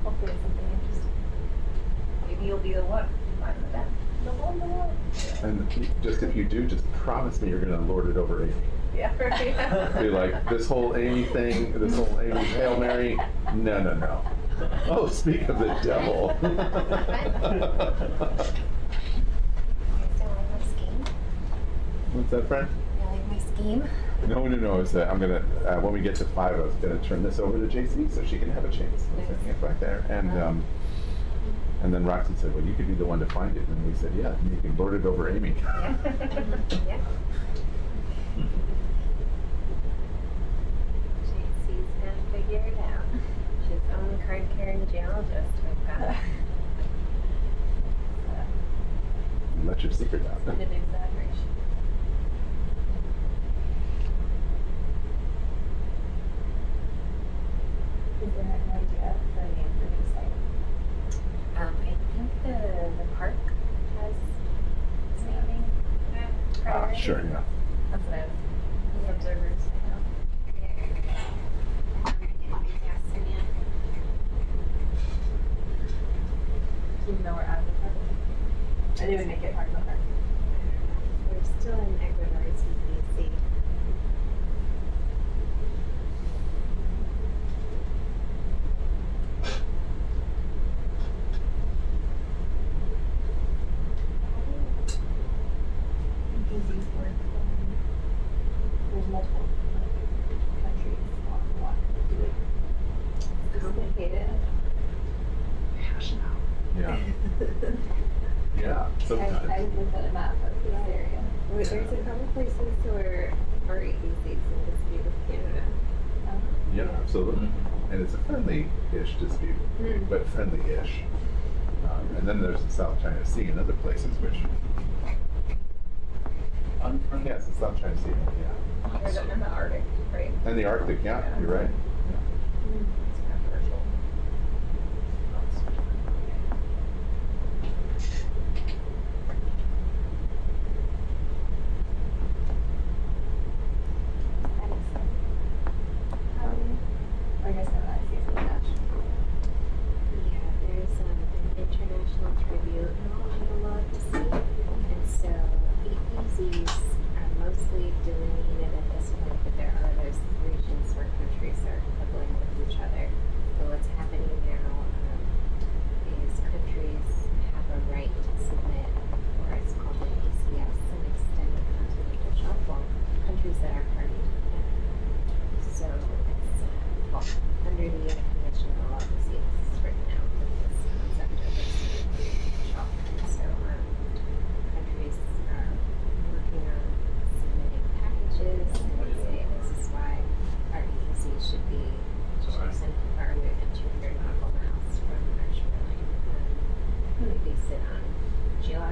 Hopefully it's something interesting. Maybe you'll be the one finding the bed. The one. And just if you do, just promise me you're going to lord it over Amy. Yeah, right. Be like, this whole Amy thing, this whole Amy Hail Mary, no. Oh, speak of the devil. You guys don't like my scheme? What's that, friend? You like my scheme? No. It's, I'm going to, when we get to 5, I was going to turn this over to JC so she can have a chance. I'm setting it right there. And then Roxy said, well, you could be the one to find it. And we said, yeah, and you can lord it over Amy. Yeah. JC's gonna figure it out. She's the only card-carrying geologist we've got. Let your secret out. An exaggeration. Is there an idea for the name for the site? I think the park has its naming priority. Sure, yeah. That's what I was. Observers. Even though we're out of the park. I didn't make it hard in the park. We're still in Ecuador, CTD. Easy work. There's multiple countries on the water. It's complicated. Yeah. Yeah, I sometimes. looked at a map of this area. There's a couple places where our agencies in dispute with Canada. Yeah, absolutely. And it's a friendly-ish dispute, but friendly-ish. And then there's the South China Sea and other places which... Unfriendly. Yes, the South China Sea, yeah. In the Arctic, right? And the Arctic, yeah, you're right. It's controversial. I guess I'm not seeing the national. Yeah, there's an international tribunal on the law to see, and so EPZs are mostly delineated at this point, but there are those regions where countries are coupling with each other. So what's happening now is countries have a right to submit, or it's called an ECS, an extended continental shelf law, countries that are party to it. So it's under the Convention on Law of the Sea, this is written out with this concept of extended shelf. And so countries are working on submitting packages and say this is why our EPZ should be chosen farther than 200 nautical miles from our shoreline. They base it on geological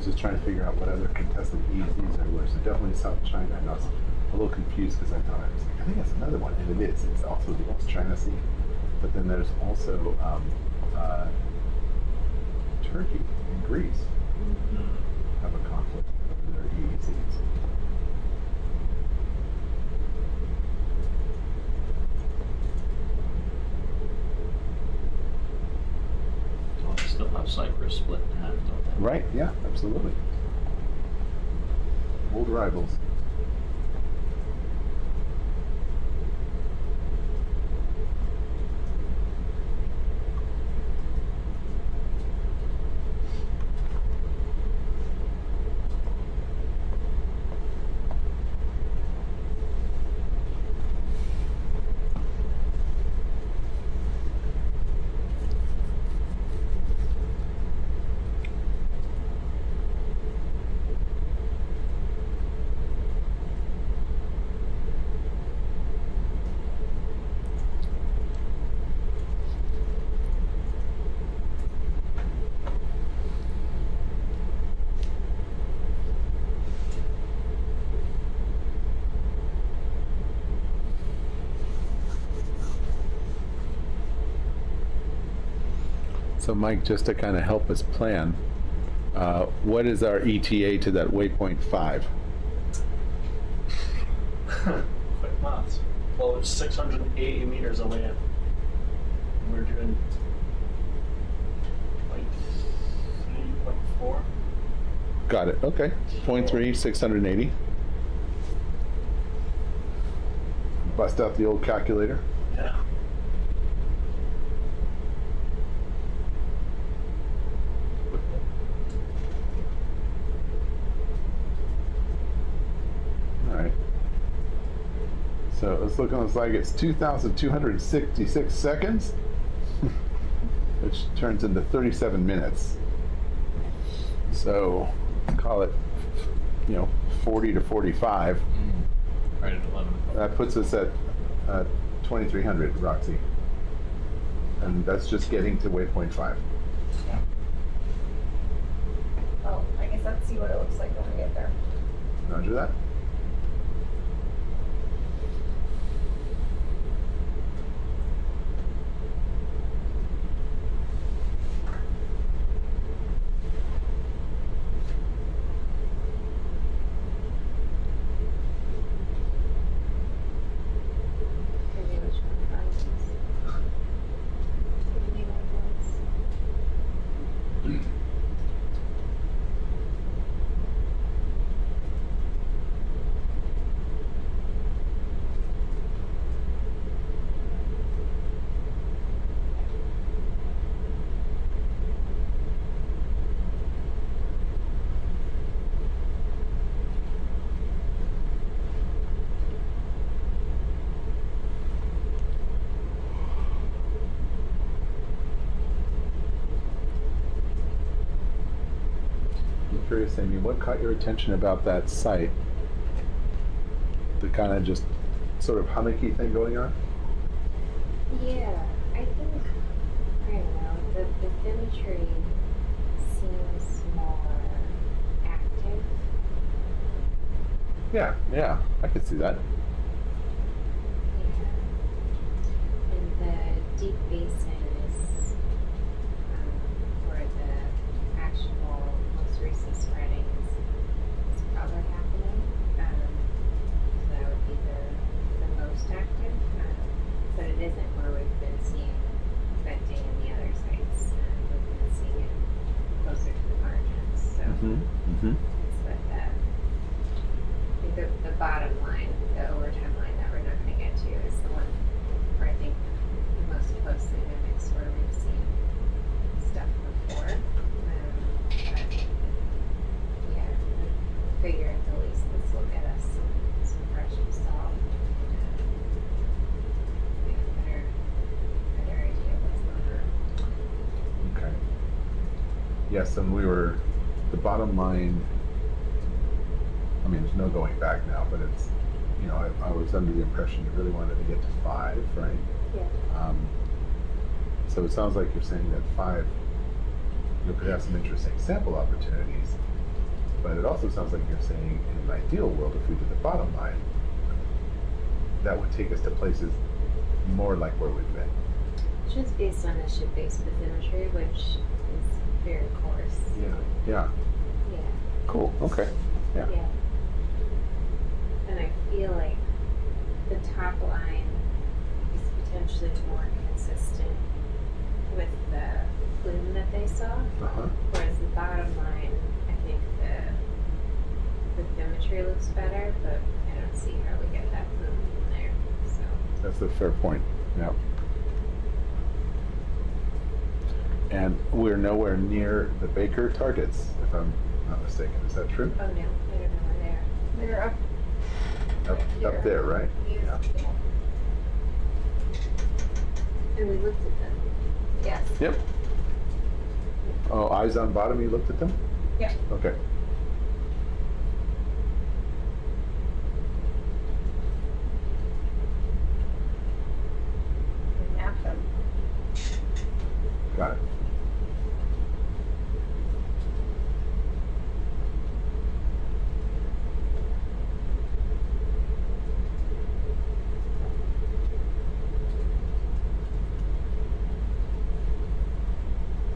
just trying to figure out what other contested EEZs there were. So definitely South China. And I was a little confused because I thought, I think that's another one, and it is. It's also the East China Sea. But then there's also Turkey and Greece have a conflict over their EEZs. So they still have Cyprus split in half, don't they? Right, yeah, absolutely. Old rivals. So Mike, just to kind of help us plan, what is our ETA to that waypoint 5? Quick maths. Well, it's 680 meters away. And we're doing like 3.4. Got it, okay. 0.3, 680. Bust out the old calculator. Yeah. Alright. So it's looking like it's 2,266 seconds, which turns into 37 minutes. So call it, 40 to 45. Right at 11. That puts us at 2,300, Roxy. And that's just getting to waypoint 5. Oh, I guess let's see what it looks like when we get there. Roger that. Forget which one it was. Forget what it was. I'm curious, Amy, what caught your attention about that site? The kind of just sort of hummocky thing going on? Yeah, I think, I don't know, the bathymetry seems more active. Yeah, I could see that. Yeah. And the deep basin is where the actual most recent spreading is probably happening. So that would be the most active. But it isn't where we've been seeing venting in the other sites. We've been seeing it closer to the margins. So it's like that. I think the bottom line, the overtime line that we're not going to get to is the one where I think most closely mimics where we've seen stuff before. But yeah, I figure at the least this will get us some fresh salt. Better idea of what's going on. Okay. Yes, and the bottom line, I mean, there's no going back now, but it's, I was under the impression you really wanted to get to 5, right? Yeah. So it sounds like you're saying that 5, you could have some interesting sample opportunities. But it also sounds like you're saying in an ideal world, if we did the bottom line, that would take us to places more like where we've been. Just based on the ship-based bathymetry, which is very coarse. Yeah. Yeah. Cool. Okay. Yeah. Yeah. And I feel like the top line is potentially more consistent with the plume that they saw, Uh-huh. whereas the bottom line, I think the bathymetry looks better, but I don't see how we get that plume from there. So That's a fair point. Yep. And we're nowhere near the Baker targets, if I'm not mistaken. Is that true? oh no, I don't know where they are. They're up Up there, right? here. And we looked at them. Yes. Yep. Oh, eyes on bottom, you looked at them? Yep. Okay. We mapped them. Got it.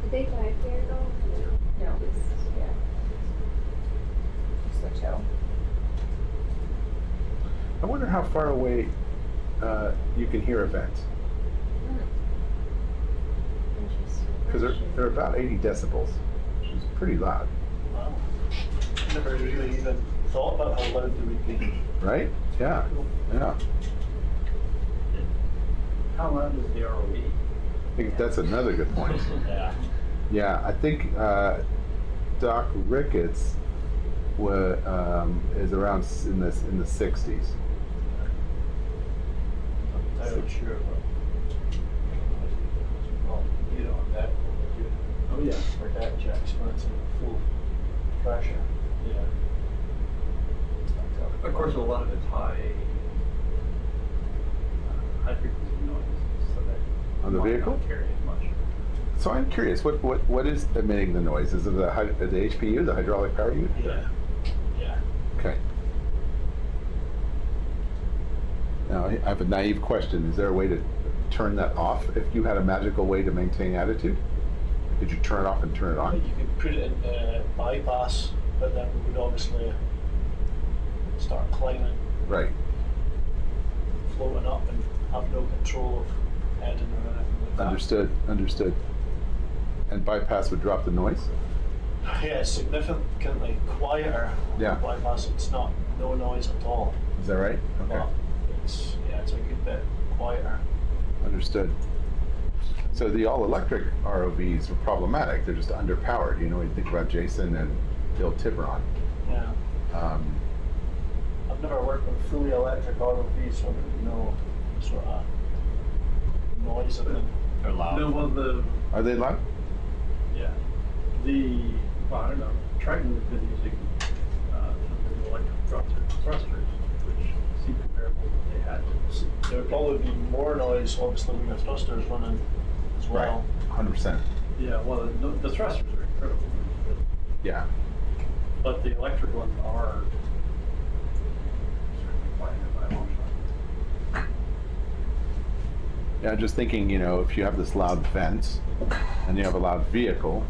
Did they dive there at all? No. No. Yeah. Just the toe. I wonder how far away you can hear events. Interesting. Because they're about 80 decibels, which is pretty loud, Wow. Never really even thought about how loud they would be. right? Yeah. Yeah. How loud is the ROE? I think that's another good point. Yeah. Yeah, I think Doc Ricketts is around in the 60s. I'm not sure. Well, you know, that. Oh, yeah. For that jacks when it's in full pressure. Yeah. Of course, a lot of it's high frequency noise, so that On the might not vehicle? carry as much. So I'm curious, what is emitting the noise? Is it the HPU, the hydraulic power unit? Yeah. Yeah. Okay. Now, I have a naive question. Is there a way to turn that off if you had a magical way to maintain attitude? Could you turn it off and turn it on? You could put it in bypass, but then we would obviously start climbing, Right. floating up, and have no control of heading or anything like that. Understood. And bypass would drop the noise? Yeah, it's significantly quieter. Yeah. Bypass, it's not no noise at all. Is that right? Okay. But it's a good bit quieter. Understood. So the all-electric ROVs were problematic. They're just underpowered. You know, when you think about Jason and Bill Tiburon. Yeah. Um, I've never worked with fully electric ROVs, so I don't know sort of noise of them. They're loud. No, well, are they loud? yeah, I don't know, Triton has been using something electric thrusters, which seem comparable to what they had. There would probably be more noise, obviously, when your thrusters running as well. 100%. Yeah, well, the thrusters are incredible, Yeah. but the electric ones are certainly quieted by a long shot. Yeah, just thinking, you know, if you have this loud vent and you have a loud vehicle,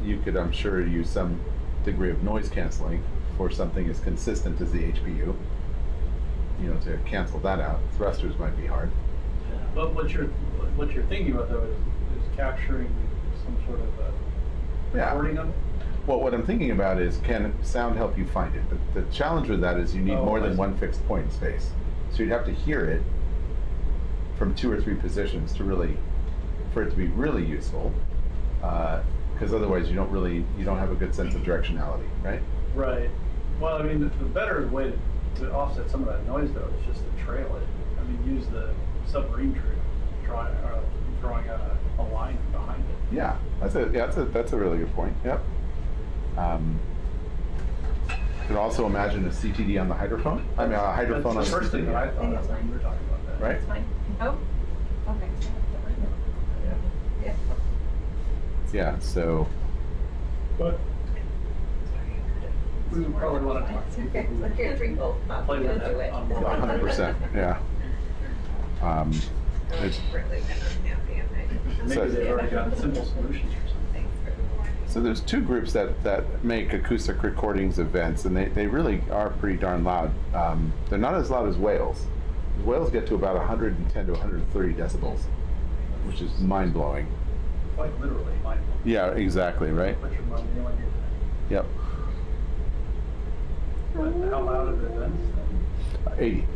you could, I'm sure, use some degree of noise canceling for something as consistent as the HPU. You know, to cancel that out. Thrusters might be hard. But what you're thinking about though is capturing some sort of a Yeah. recording of it. Well, what I'm thinking about is, can sound help you find it? But the challenge with that is you need Oh, more I than see. one fixed point in space. So you'd have to hear it from 2 or 3 positions to really, for it to be really useful. Because otherwise you don't have a good sense of directionality, right? Right. Well, I mean, the better way to offset some of that noise, though, is just to trail it. I mean, use the submarine trail, drawing out a line behind it. Yeah, that's a really good point. Yep. Could also imagine a CTD on the hydrophone. I mean, a hydrophone on That's the the first thing that I CTD. thought of when you were talking about that. Right? It's fine. Oh, okay. Yeah. So But we would probably want to talk to people who play with that on more. 100%, yeah. It's, Maybe So- they've already got simple solutions or something. so there's two groups that make acoustic recordings of vents, and they really are pretty darn loud. They're not as loud as whales. Whales get to about 110 to 130 decibels, which is mind-blowing. Quite literally, mind blowing. Yeah, exactly, right? Put your money on your Yep. But how loud are the vents then? 80.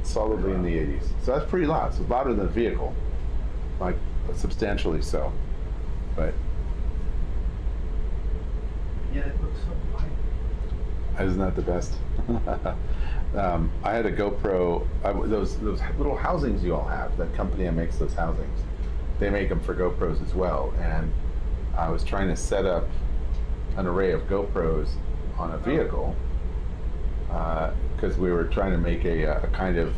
Solidly in the 80s. So that's pretty loud. So louder than a vehicle. Like, substantially so. But Yeah, it looks so quiet. isn't that the best? I had a GoPro, those little housings you all have, that company that makes those housings, they make them for GoPros as well. And I was trying to set up an array of GoPros on a vehicle because we were trying to make a kind of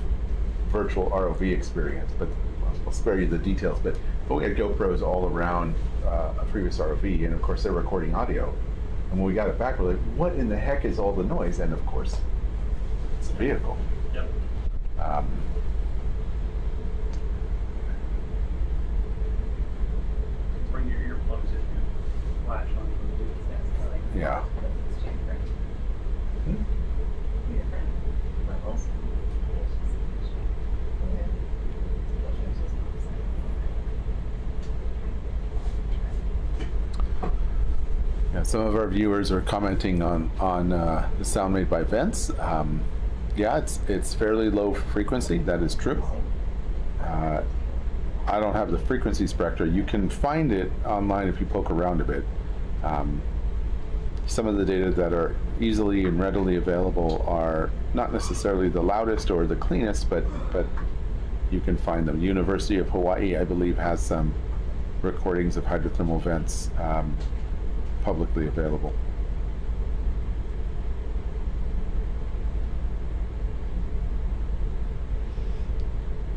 virtual ROV experience, but I'll spare you the details. But we had GoPros all around a previous ROV, and of course they're recording audio. And when we got it back, we're like, what in the heck is all the noise? And of course, it's a vehicle. Yep. Bring your earplugs if you flash on the Yeah. Yeah, some of our viewers are commenting on the sound made by vents. Yeah, it's fairly low frequency. That is true. I don't have the frequency spectra. You can find it online if you poke around a bit. Some of the data that are easily and readily available are not necessarily the loudest or the cleanest, but you can find them. University of Hawaii, I believe, has some recordings of hydrothermal vents publicly available.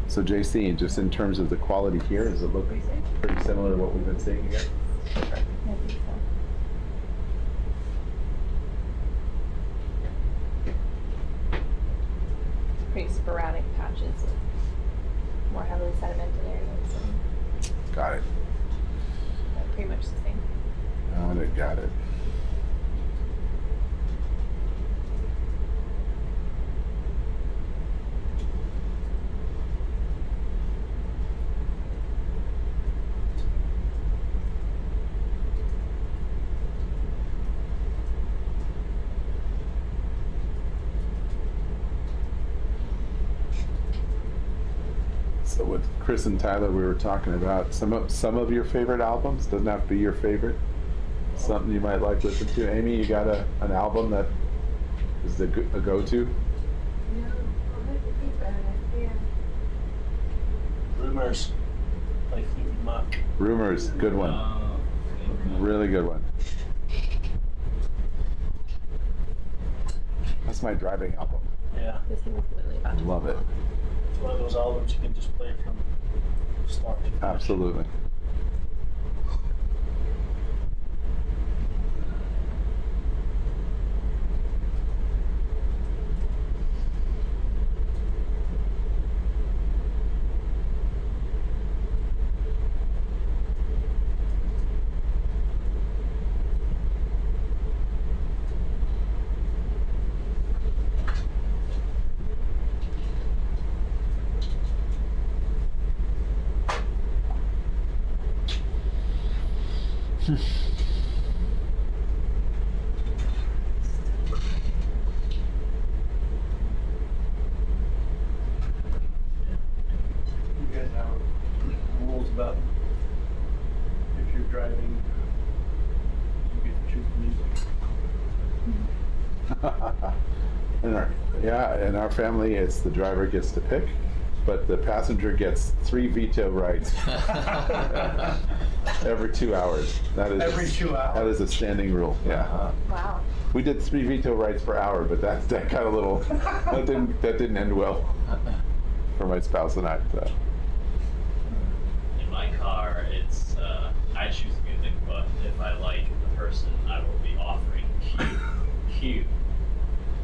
So JC, just in terms of the quality here, does it look pretty similar to what we've been seeing here? Okay. Pretty sporadic patches of more heavily sedimented areas, and Got it. pretty much the same. Got it. So with Chris and Tyler, we were talking about some of your favorite albums. Doesn't have to be your favorite. Something you might like to listen to. Amy, you got an album that is a go-to? No, I'll have to think about it, yeah. Rumors by Fleetwood Mac. Rumors, good one. Really good one. That's my driving album. Yeah, This thing is literally about to Love it. it's one of those albums you can just play from start to finish. Absolutely. You guys have rules about if you're driving, you get to choose music. In our family, it's the driver gets to pick, but the passenger gets 3 veto rights every 2 hours. That is Every 2 hours. That is a standing rule. Yeah. Wow. We did 3 veto rights per hour, but that got a little that didn't end well for my spouse and I. So. In my car, it's I choose music, but if I like the person, I will be offering Q.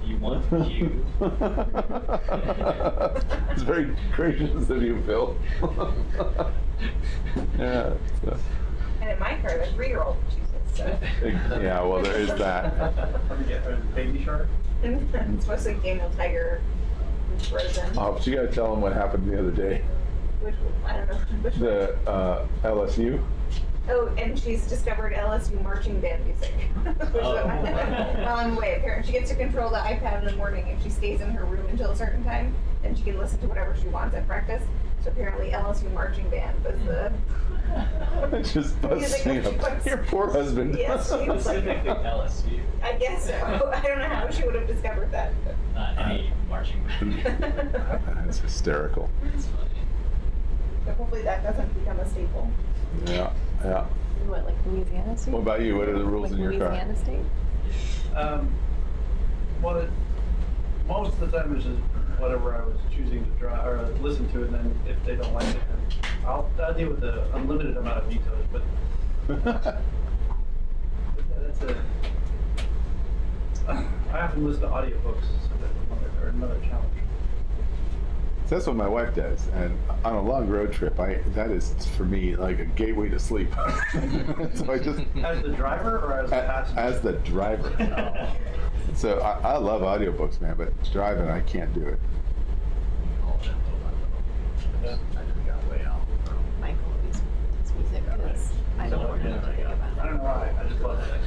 You want Q? It's very gracious of you, Phil. Yeah. So. And in my car, the 3-year-old chooses. So. Yeah, well, there is that. Let me get her baby shark. It's mostly Daniel Tiger, Frozen. Oh, but you gotta tell him what happened the other day. Which I don't know. Which one? The LSU. Oh, and she's discovered LSU marching band music. While I'm away, apparently she gets to control the iPad in the morning if she stays in her room until a certain time, and she can listen to whatever she wants at breakfast. So apparently LSU marching band was the Just busting up your poor husband. Yes, she was like, Specifically LSU. I guess so. I don't know how she would have discovered that. Not any marching band. That's hysterical. It's funny. So hopefully that doesn't become a staple. Yeah, yeah. What, like Louisiana State? What about you? What are the rules Like in your car? Louisiana State? Well, most of the time it's just whatever I was choosing to drive or listen to, and then if they don't like it, then I'll deal with the unlimited amount of vetoes. But that's a. I often listen to audiobooks, so that's another challenge. So that's what my wife does, and on a long road trip, that is for me like a gateway to sleep. So I just As the driver or as the passenger? as the driver. So I love audiobooks, man, but driving I can't do it. I just got way out. Michael always plays music because I don't know what to think I about. don't know why. I just love it.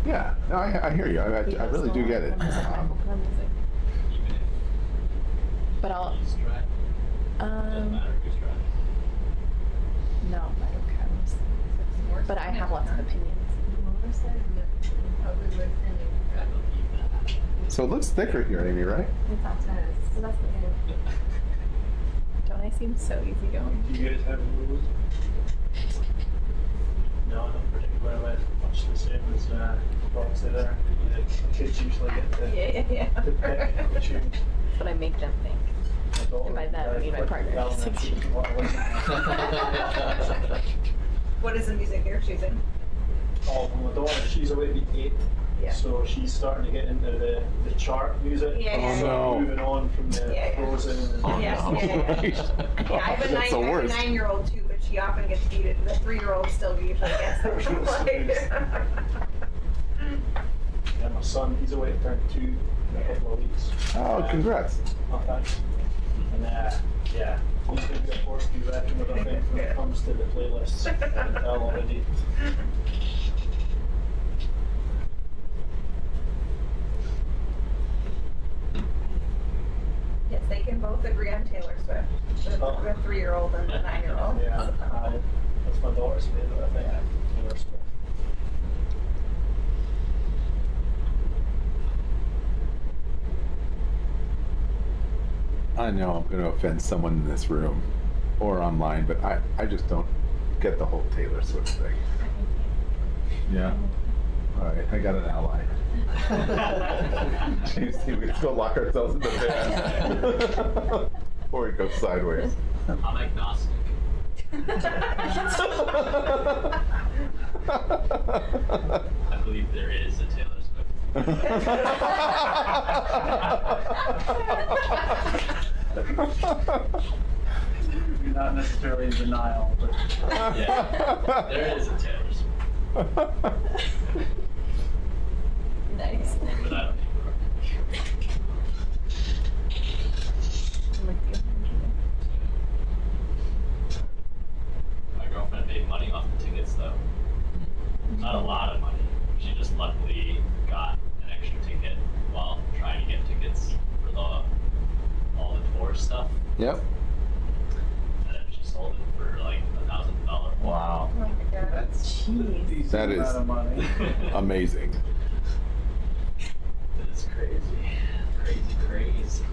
Yeah, no, I hear you. I really do get it. Michael play music. Even But if I'll, he's driving, doesn't matter who's driving. no, I don't care. But I have lots of opinions. I believe that. So it looks thicker here, Amy, right? It's not tennis. So that's okay. Don't I seem so easygoing? Do you guys have rules? No, not particularly. Much the same as obviously there. The kids usually get the Yeah. pick the tunes. But I make them think. And by that, I mean my partner. What is the music you're choosing? Oh, my daughter, she's already 8, Yeah. so she's starting to get into the chart music. Yeah, yeah, so yeah. moving on from the Yeah, yeah. Frozen and Oh, Yes, no. yeah. Yeah, I have a That's the worst. 9-year-old too, but she often gets beat. The 3-year-old still usually gets them. Yeah, my son, he's away to turn 2 in a couple of weeks. Oh, congrats. Oh, thanks. And yeah, he's going to be a force to be reckoned with, I think, when it comes to the playlists. I can tell already. Yes, they can both agree on Taylor Swift. The 3-year-old and the 9-year-old. Yeah, that's my daughter's favorite, I think. Taylor Swift. I know I'm going to offend someone in this room or online, but I just don't get the whole Taylor Swift thing. Yeah. All right, I got an ally. Jeez, let's go lock ourselves in the van before it goes sideways. I'm agnostic. I believe there is a Taylor You're not necessarily in denial, but Yeah, there is a Taylor Swift. Nice. But I don't I'm with you. My girlfriend made money off the tickets though. Not a lot of money. She just luckily got an extra ticket while trying to get tickets for all the tour stuff. Yep. And then she sold it for like $1,000. Wow. Oh my God. that's a Jeez. decent That is- amount of money. Amazing. That is crazy. Crazy.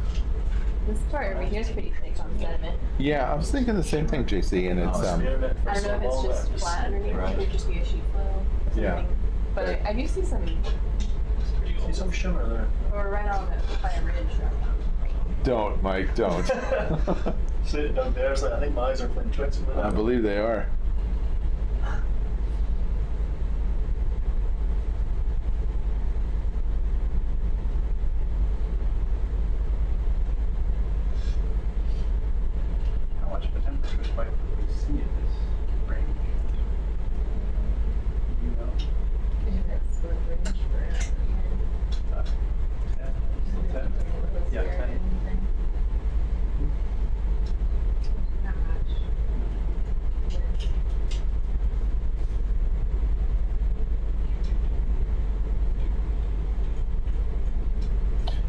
This part over here is pretty thick on sediment. Yeah, I was thinking the same thing, JC, and it's I don't know if it's just flat underneath, or it could just be a sheet flow or Yeah. something. But I do see some, It's pretty See old. some shimmer there. or right on the by a ridge. Don't, Mike, don't. See it down there, it's like, I think my eyes are playing tricks with it. I believe they are.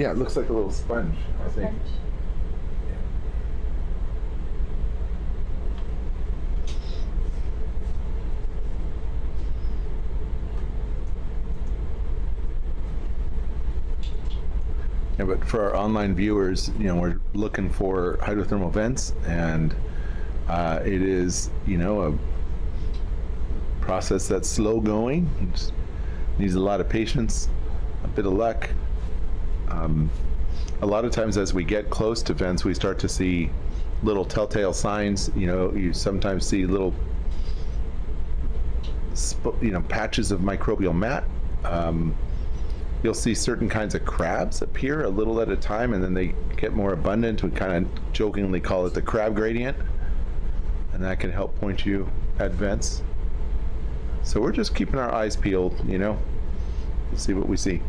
Yeah, it looks like a little sponge, I think. Yeah, but for our online viewers, we're looking for hydrothermal vents, and it is, a process that's slow going. It just needs a lot of patience, a bit of luck. A lot of times as we get close to vents, we start to see little telltale signs. You sometimes see little, patches of microbial mat. You'll see certain kinds of crabs appear a little at a time, and then they get more abundant. We kind of jokingly call it the crab gradient, and that can help point you at vents. So we're just keeping our eyes peeled, We'll see what we see.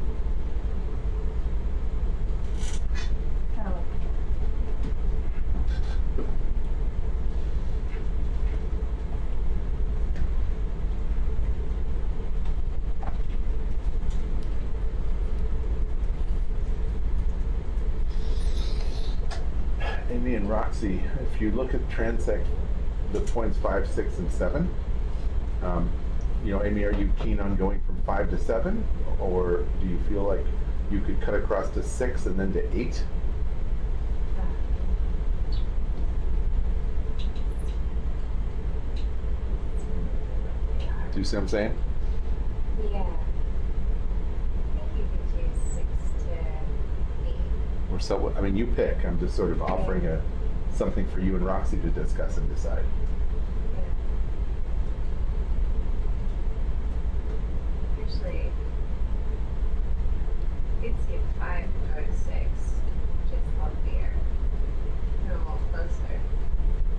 Amy and Roxy, if you look at transect the points 5, 6, and 7, Amy, are you keen on going from 5 to 7, or do you feel like you could cut across to 6 and then to 8? Do you see what I'm saying? Yeah. I think you could do 6 to 8. Or so, you pick. I'm just sort of offering something for you and Roxy to discuss and decide. Actually, it's see 5 go to 6, which is healthier. No, closer.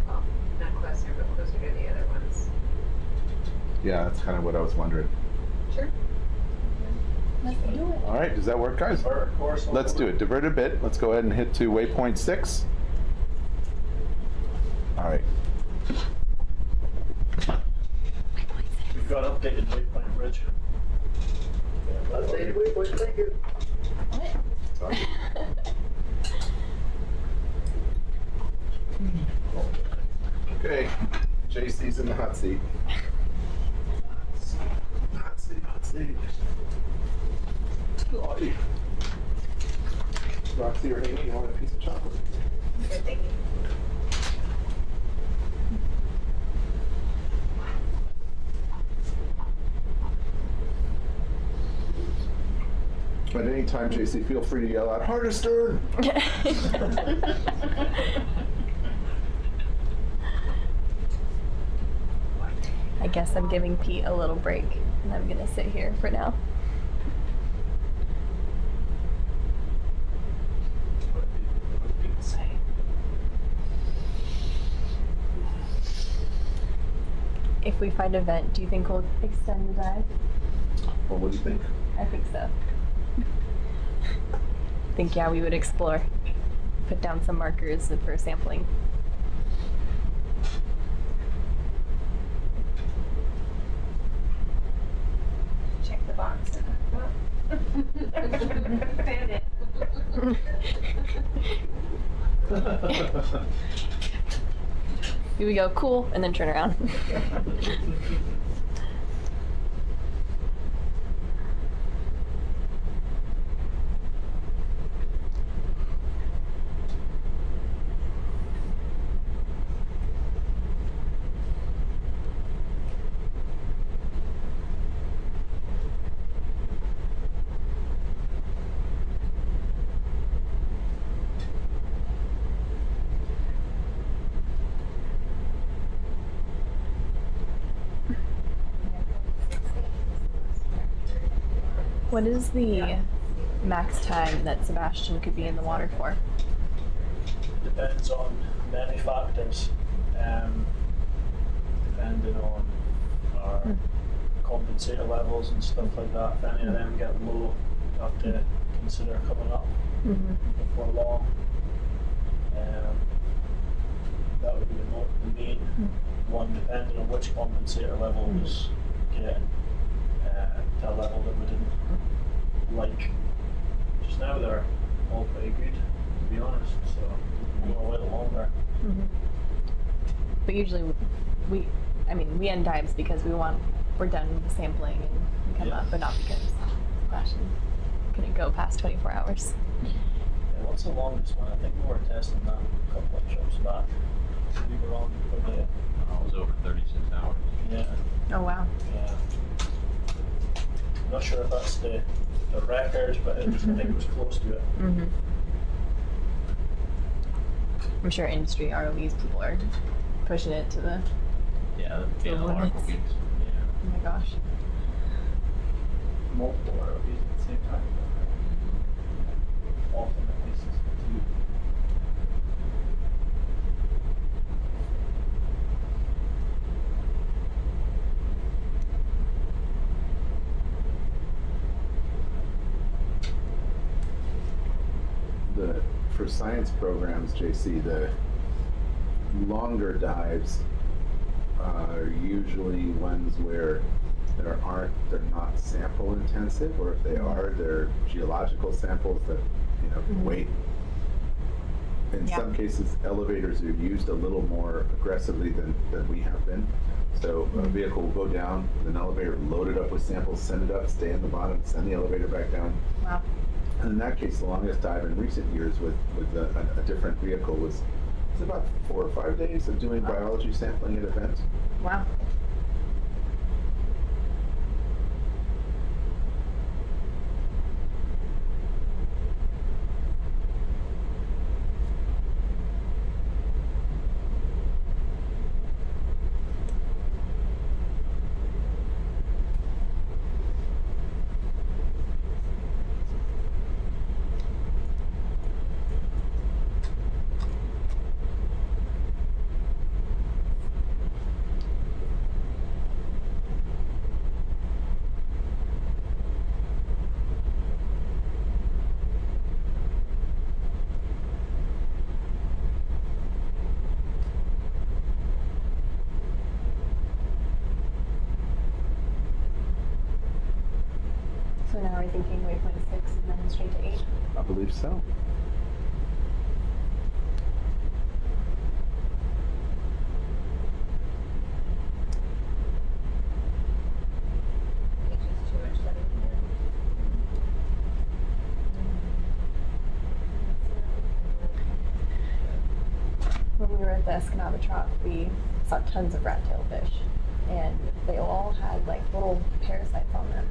Well, not closer, but closer to the other ones. Yeah, that's kind of what I was wondering. Sure. Let's do it. All right, does that work, guys? Of course. Let's do it. Divert a bit. Let's go ahead and hit to waypoint 6. All right. We've got updated waypoint bridge. Updated waypoint, thank you. Okay, JC's in the hot seat. Hot seat, hot seat. Lottie. Roxy or Amy, you want a piece of chocolate? Good, thank you. At any time, JC, feel free to yell out, "Hard astern!" I guess I'm giving Pete a little break, and I'm gonna sit here for now. If we find a vent, do you think we'll extend the dive? Well, what do you think? I think so. I think, yeah, we would explore. Put down some markers for sampling. Check the box. Found it. Here we go, cool, and then turn around. What is the max time that Sebastian could be in the water for? Depends on many factors, depending on our compensator levels and stuff like that. If any of them get low, you have to consider coming up before long. That would be the main one, depending on which compensator level was getting to a level that we didn't like. Just now they're all pretty good, to be honest. So we'll go a little longer. Mm-hmm. But usually we end dives because we're done with the sampling and we come up, but not because gosh, couldn't go past 24 hours. Yeah, what's the longest one? I think we were testing that a couple of trips back. We were on for the. It was over 36 hours. Yeah. Oh wow. Yeah. Not sure if that's the record, but I think it was close to it. Mm-hmm. I'm sure industry ROVs people are pushing it to the. Yeah, the limits. weeks. Oh my gosh. Multiple ROVs at the same time. Often at least two. For science programs, JC, the longer dives are usually ones where they're not sample intensive, or if they are, they're geological samples that can wait. In some cases, elevators are used a little more aggressively than we have been. So a vehicle will go down with an elevator, load it up with samples, send it up, stay in the bottom, send the elevator back down. Wow. And in that case, the longest dive in recent years with a different vehicle was about 4 or 5 days of doing biology sampling at events. Wow. So now we're thinking waypoint 6 and then straight to 8. I believe so. It's just too much letting When we were at the Escanaba we saw tons of rat tail fish, and they all had like little parasites on them.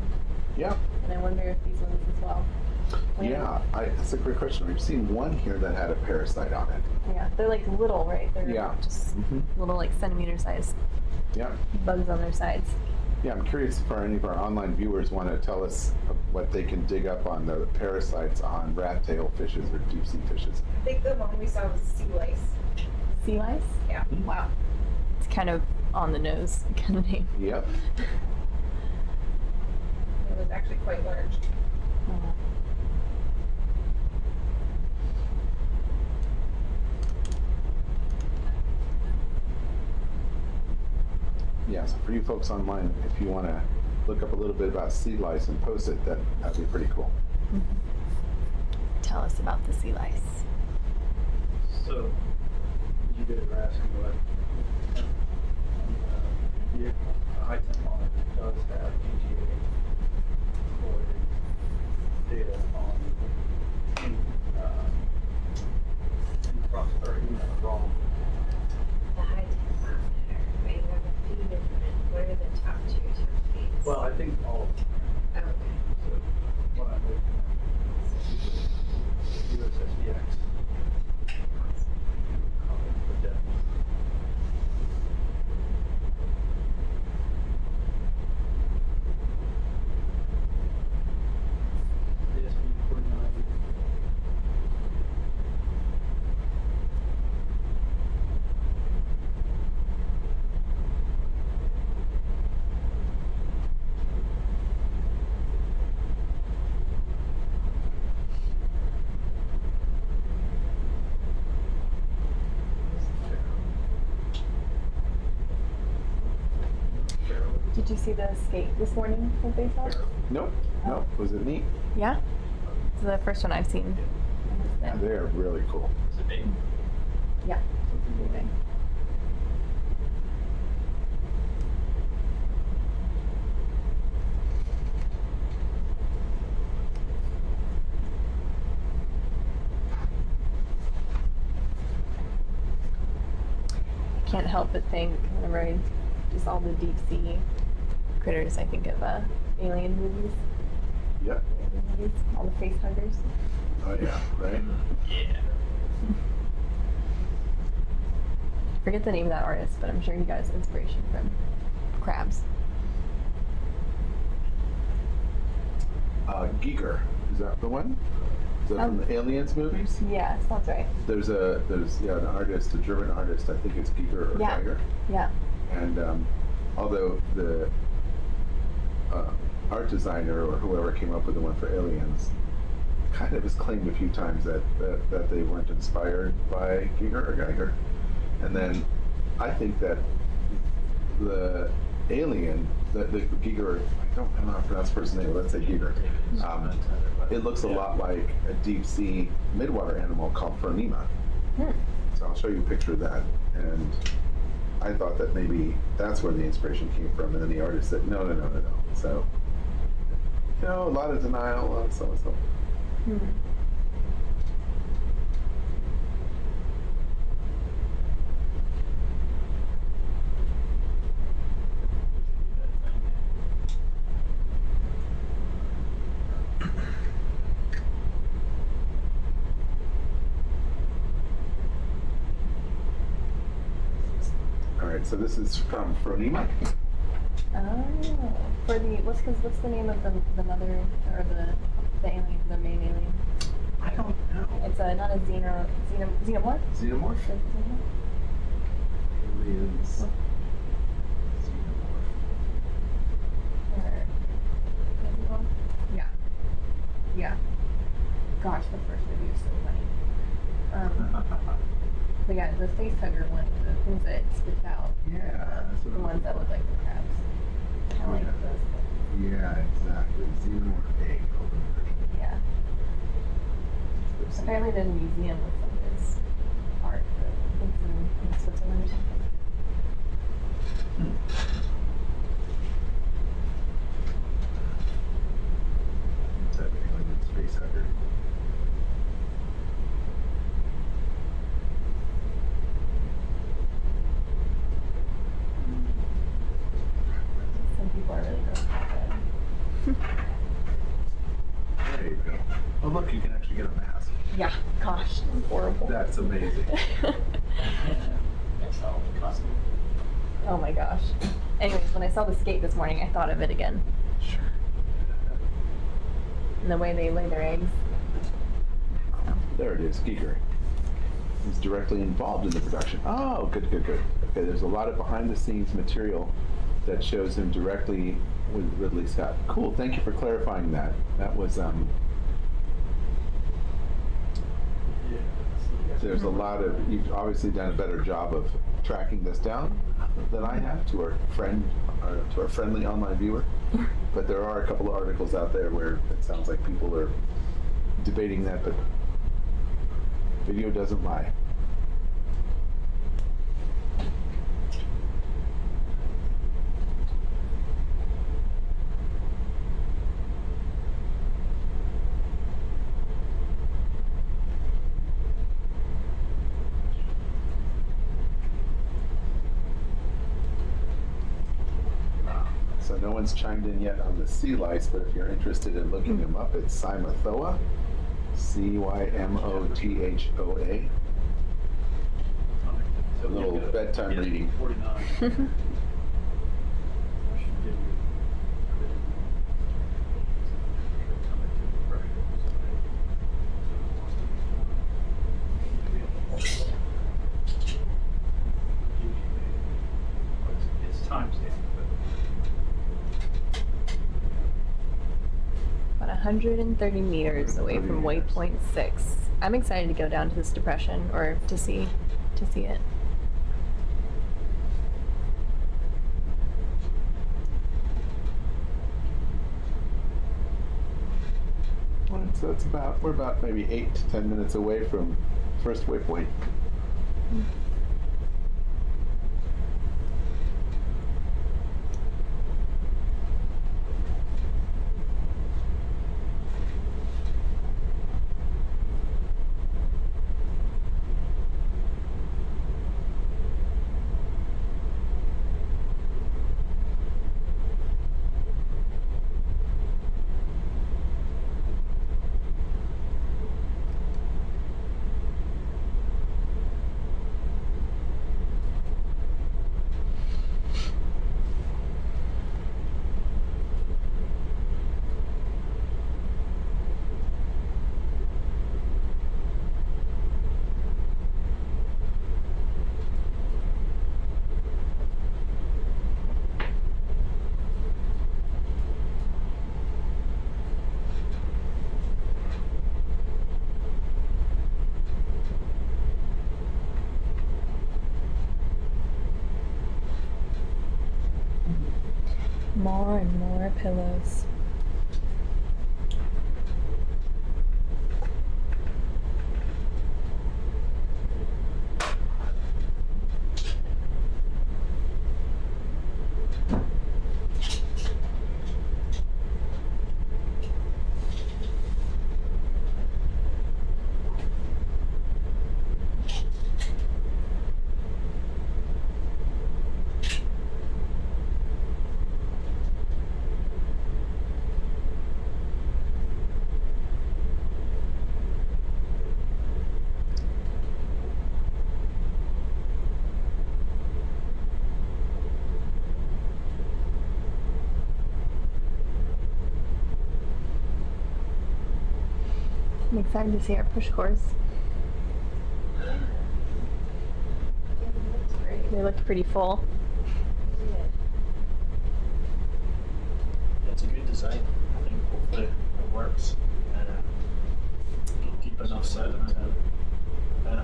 Yeah. And I wonder if these ones as well. Yeah, that's a great question. We've seen one here that had a parasite on it. Yeah, they're like little, right? They're Yeah. just little like centimeter sized Yeah. bugs on their sides. Yeah, I'm curious if any of our online viewers want to tell us what they can dig up on the parasites on rat tail fishes or deep sea fishes. I think the one we saw was sea lice. Sea lice? Yeah. Wow. It's kind of on the nose kind of name. Yep. It was actually quite large. Yeah, so for you folks online, if you want to look up a little bit about sea lice and post it, that'd be pretty cool. Tell us about the sea lice. So, you guys were asking what a high temp monitor does have EGA recorded data on in Prosperity raw. The high temp monitor, but you have a few different, what are the top 2 templates? Well, I think all of them. Okay. So, what I'm looking at, USSDX. For depth. Did you see the skate this morning that they saw? Nope. Nope. Was it neat? Yeah? It's the first one I've seen. Yeah, they are really cool. Is it big? Yeah. Pretty big. I can't help but think whenever I just all the deep sea critters, I think of alien movies. Yep. Alien movies, all the face huggers. Oh yeah, right? Yeah. Forget the name of that artist, but I'm sure he got his inspiration from crabs. Giger, is that the one? Is that from the Aliens movies? Yeah, sounds right. There's an artist, a German artist, I think it's Giger or Yeah. Geiger. Yeah. And although the art designer or whoever came up with the one for Aliens kind of has claimed a few times that they weren't inspired by Giger or Geiger. And then I think that the alien, the Giger, I don't know how to pronounce the person's name, but let's say Giger. It looks a lot like a deep sea midwater animal called Phronema. So I'll show you a picture of that. And I thought that maybe that's where the inspiration came from. And then the artist said, no. So, you know, a lot of denial, a lot of so-and-so. So this is from Phronema. Oh, for the what's the name of the mother or the alien, the main alien? I don't know. It's not a xenomorph. Xenomorph? Aliens. Yeah. Gosh, the first movie is so funny. But yeah, the face hugger one, the things that it spits out. Yeah, that's what the ones that look like the crabs. I like those things. Yeah, exactly. Xenomorph egg. Yeah. Apparently there's a museum with some of his art, but I think it's in Switzerland or something. What's that alien's face hugger? Some people are really gross about that. There you go. Oh, look, you can actually get a mask. Yeah, gosh, horrible. That's amazing. Oh my gosh. Anyways, when I saw the skate this morning, I thought of it again. Sure. And the way they lay their eggs. There it is, Giger. He's directly involved in the production. Oh, good. Okay, there's a lot of behind-the-scenes material that shows him directly with Ridley Scott. Cool, thank you for clarifying that. That was, there's a lot of, you've obviously done a better job of tracking this down than I have to our friendly online viewer. But there are a couple of articles out there where it sounds like people are debating that, but video doesn't lie. So no one's chimed in yet on the sea lice, but if you're interested in looking them up, it's Cymothoa, Cymothoa. A little bedtime reading. 49. It's timestamped, About 130 meters away from waypoint 6. I'm excited to go down to this depression or to see it. Well, So it's we're about maybe 8 to 10 minutes away from first waypoint. More and more pillows. I'm excited to see our push cores. They looked pretty full. Yeah, it's a good design. I think hopefully it works. Keep enough sediment in. Yeah.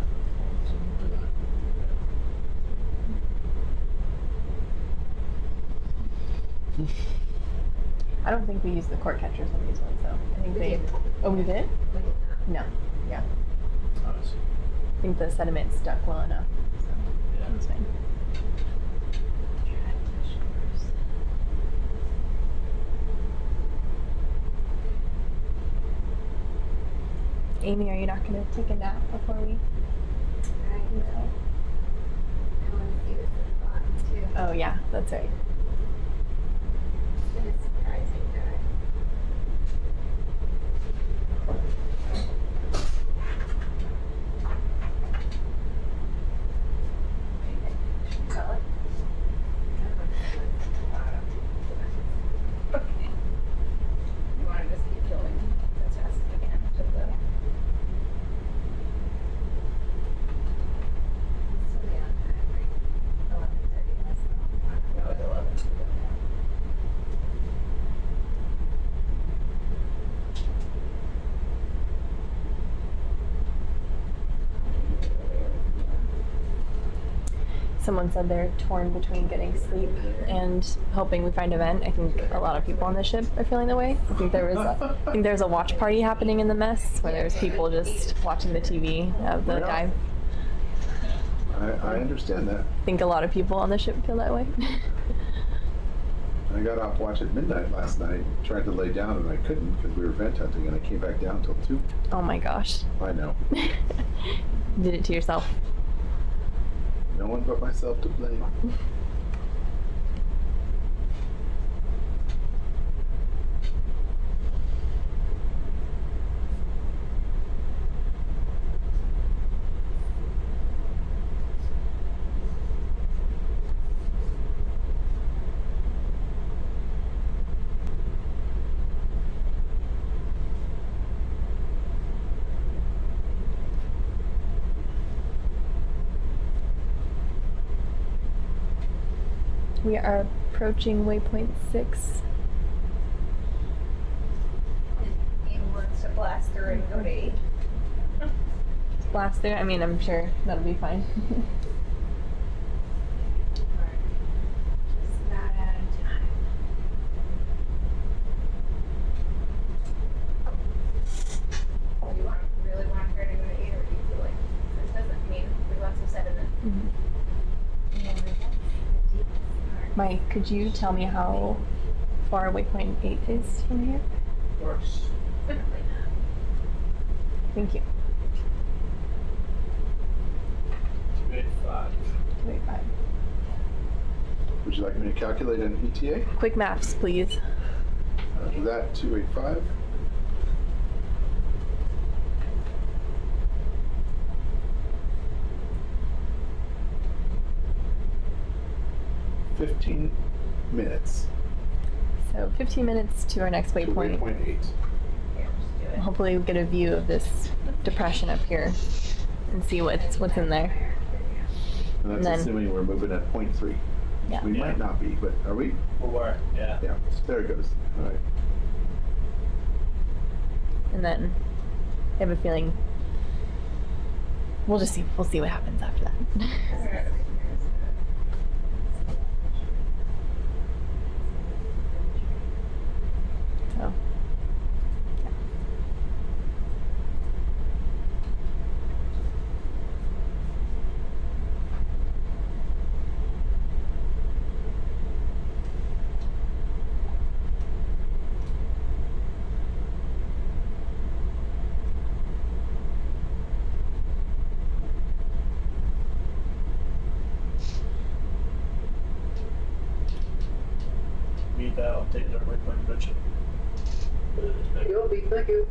I don't think we used the cord catchers on these ones, though. I think We they. did. Oh, we did? We did not. No. Yeah. Nice. I think the sediment stuck well enough. So Yeah. that's fine. Amy, are you not going to take a nap before we? I will. I want to see what's at the bottom too. Oh yeah, that's right. It's been a surprising dive. You want to just keep going the test again to the. So yeah, I agree. 11:30. No, it's 11. Someone said they're torn between getting sleep and hoping we find a vent. I think a lot of people on the ship are feeling that way. I think there's a watch party happening in the mess where there's people just watching the TV of the dive. I understand that. I think a lot of people on the ship feel that way. I got off watch at midnight last night, tried to lay down and I couldn't because we were vent hunting and I came back down till 2. Oh my gosh. I know. Did it to yourself. No one but myself to blame. We are approaching waypoint 6. Aim wants to blast through and go to 8. Blast through. I mean, I'm sure that'll be fine. Just about out of time. Mike, could you tell me how far waypoint 8 is from here? Of course. Thank you. 285. 285. Would you like me to calculate an ETA? Quick maths, please. After that, 285. $15 minutes. So 15 minutes to our next to waypoint. Waypoint 8. Hopefully we'll get a view of this depression up here and see what's in there. And that's then- assuming we're moving at 0.3. Yeah. We might not be, but are we? We'll work, yeah. Yeah, there it goes. All right. And then I have a feeling we'll see what happens after that. So We updated our waypoint budget. Copy, thank you.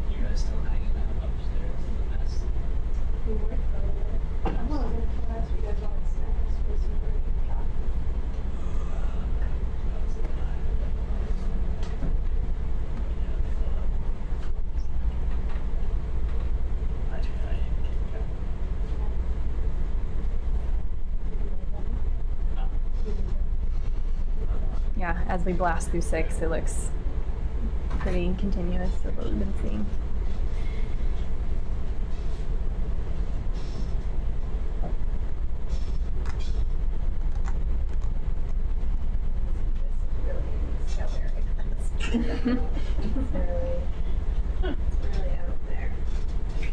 You guys still hanging out upstairs in the mess? yeah, as we blast through 6, it looks pretty continuous of what we've been seeing.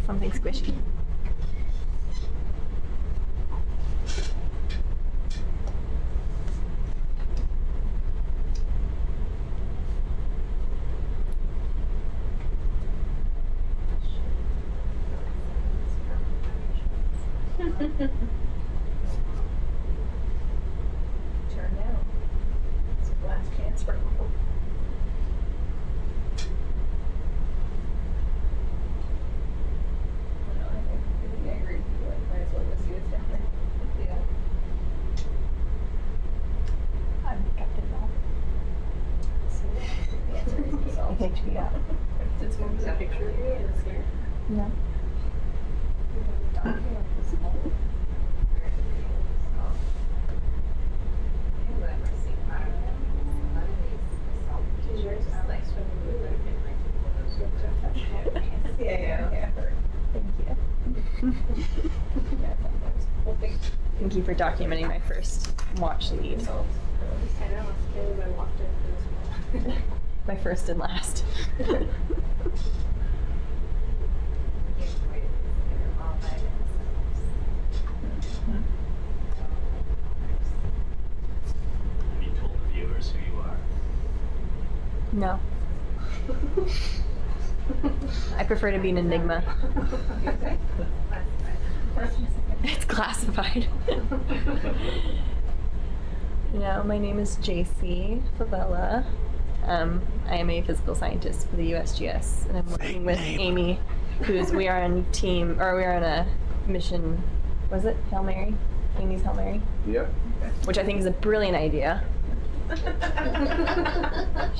Something squishy. Turn down. It's a last chance for people. No, I think I agree with you. Like, might as well go see what's down there. Yeah. I'm Captain Mel. The answer is yourself. HB out. It's going to be a picture of you in this here. No. Yeah. Thank you. Thank you for documenting my first watch lead. I know, I walked in for this one. My first and last. Have you told the viewers who you are? No. I prefer to be an enigma. It's classified. My name is JC Favela. I am a physical scientist for the USGS, and I'm working with Amy, we are on a mission. Was it Hail Mary? Amy's Hail Mary, Yep. which I think is a brilliant idea.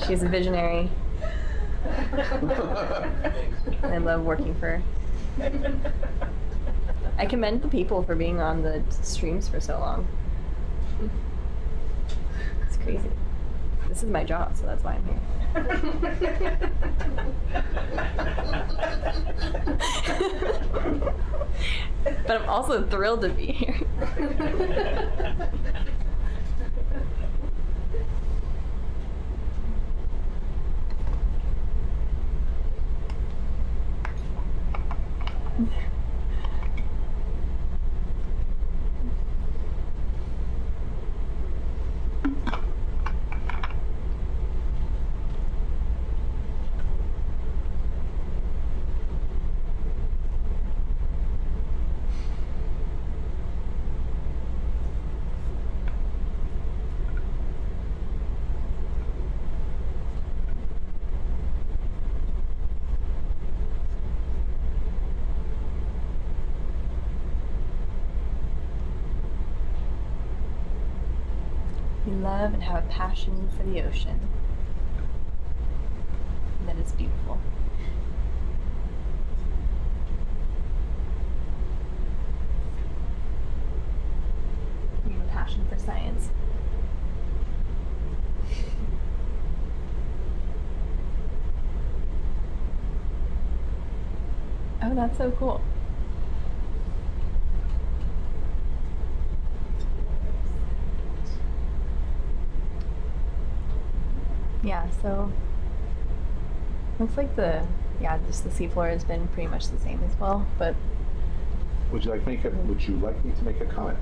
She's a visionary. I love working for her. I commend the people for being on the streams for so long. It's crazy. This is my job, so that's why I'm here. But I'm also thrilled to be here. We love and have a passion for the ocean. That is beautiful. We have a passion for science. Oh, that's so cool. Yeah, so looks like just the seafloor has been pretty much the same as well, but Would you like me to make a comment?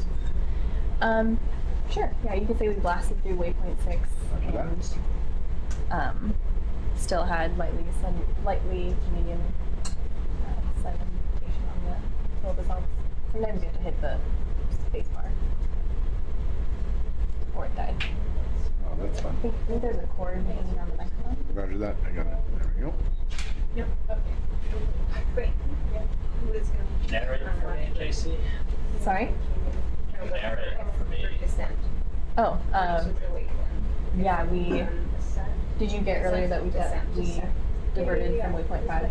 sure. Yeah, you could say we blasted through waypoint 6 Roger that. and still had lightly to medium sedimentation on the fill results. Sometimes you have to hit the space bar or it died. Oh, that's fun. I think there's a cord hanging on the microphone. Roger that. I got it. There we go. Yep. Okay. Great. Who is going to Narrator for me, JC. Sorry? Narrator for me. Oh, yeah, did you get earlier that we diverted from waypoint 5?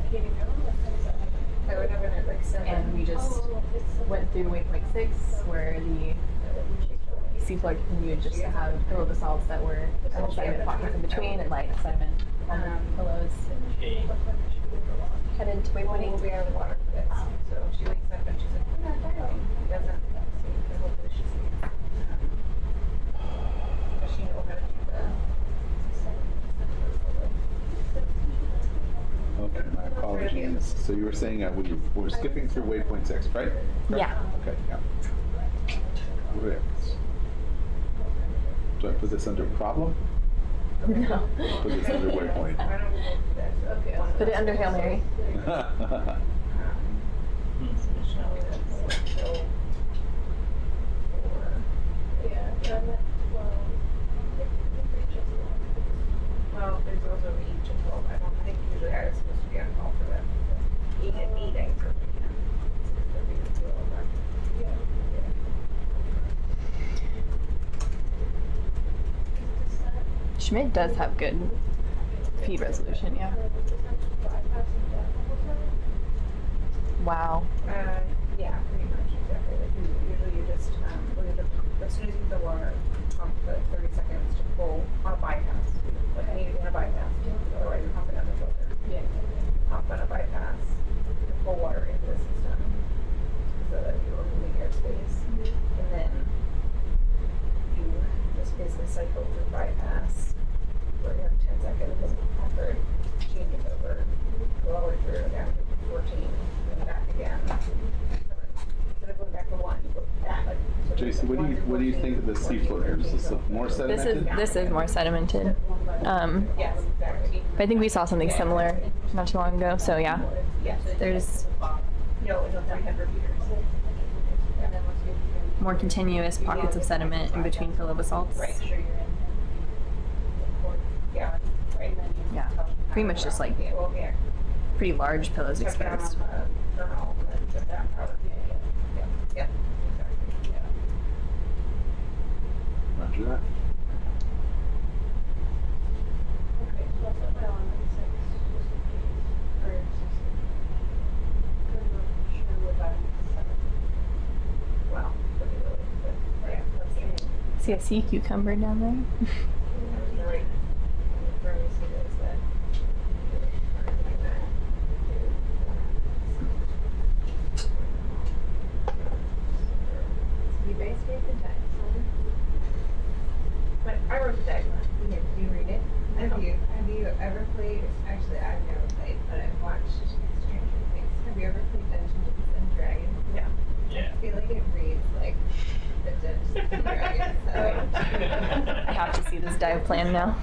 And we just went through waypoint 6 where the seafloor continued just to have pillow basalts that were sediment pockets in between and light sediment on the pillows. Okay. Headed to waypoint 8. We are the water for this. So she wakes up and she's like, I'm not diving. She doesn't see, but hopefully she sees. Does she know how to do Okay, my apologies. So you were saying we're skipping through waypoint 6, right? Yeah. Okay, yeah. What else? Do I put this under problem? No. Put this under waypoint. Put it under Hail Mary. Well, there's also 8 to 12. I don't think usually I was supposed to be on call for them. 8 at 8 eggs per weekend. They're being too but yeah. Schmidt does have good feed resolution, yeah. Wow. Yeah, pretty much, exactly. Like usually you just, as soon as you fill water, pump for 30 seconds to pull on a bypass. Like I need to do a bypass, otherwise you're pumping on the filter. Yeah. Pump on a bypass to pull water into the system so that you're removing airspace. And then you just basically cycle through bypass where you have 10 seconds of effort, change it over, go all the way through down to 14, then back again. Instead of going back to 1, you go back. Like, so JC, what do you think of the seafloor here? Does this look more sedimented? This is more sedimented. yes, exactly. But I think we saw something similar not too long ago, so yeah. Yes. There's No, 300 meters. more continuous pockets of sediment in between pillow basalts. Right. Yeah. Right. Yeah. Pretty much just like Yeah, well, yeah. pretty large pillows Check that exposed. on the terminal and then check that out. Yeah. Yeah. Exactly. Yeah. Roger that. Okay. So I'll set my alarm at 6 just in case. Or 6. I'm not sure what that is. Well, yeah, that's See a sea cucumber down there? right. ever played, actually I've never played, but I've watched Stranger Things. Have you ever played Dungeons and Dragons? Yeah. Yeah. I feel like it reads like the Dungeons and Dragons. I have to see this dive plan now.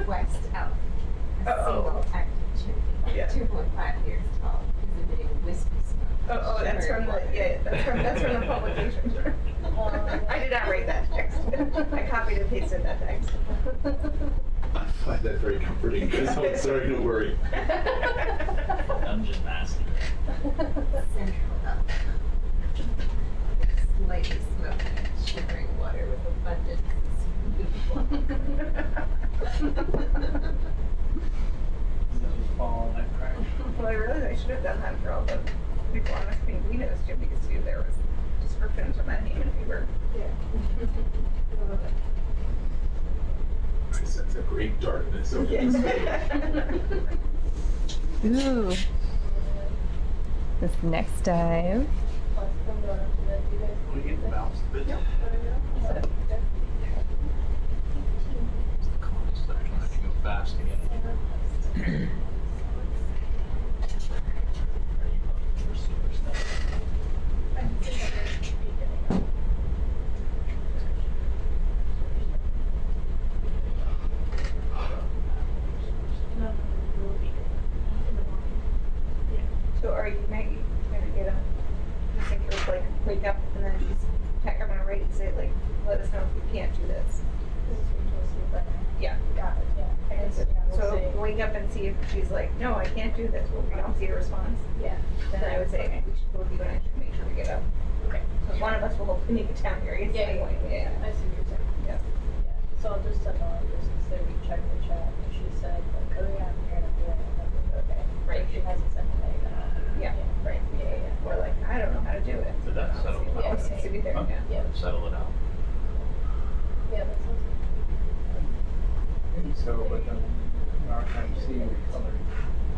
West Elf, a single active chimney, Yeah. 2.5 years tall, exhibiting wispy smoke. Oh, that's from the, yeah, that's from the publication. I did not write that text. I copied and pasted that text. I find that very comforting because I'm starting to worry. Dungeon Master. Central Elf. Slightly smoky, shimmering water with abundance Fall on that crack. Well, I realized I should have done that for all the people on the Pinguinos too, because too, there was descriptions from that name and we were. I sense a great darkness over this field. Ooh. This next dive. We get bounced a bit. Go fast again. So are you Maggie gonna get a, you think it was like wake up and then she's I'm gonna write and say like, let us know if we can't do this. Yeah. Got it, yeah. And so wake up and see if she's like, no, I can't do this, well, we don't see a response. Yeah. Then I would say, we should both you and I should make sure we get up. Okay. So one of us will hopefully make it down here. It's Yeah, anyway, yeah. I see what you're saying. Yeah. Yeah. So I'll just send on just instead we check the chat and she said, like, oh yeah, I'm here and I'm doing it. And I'm like, okay. Right. If she hasn't sent anything, then I'll. Yeah. Right. Yeah. Or like, I don't know how to do it. Did that settle it Yeah, out? I see. There, yeah. Yeah. Settle it out. Yeah, that sounds good. So, but then, our time seeing the color.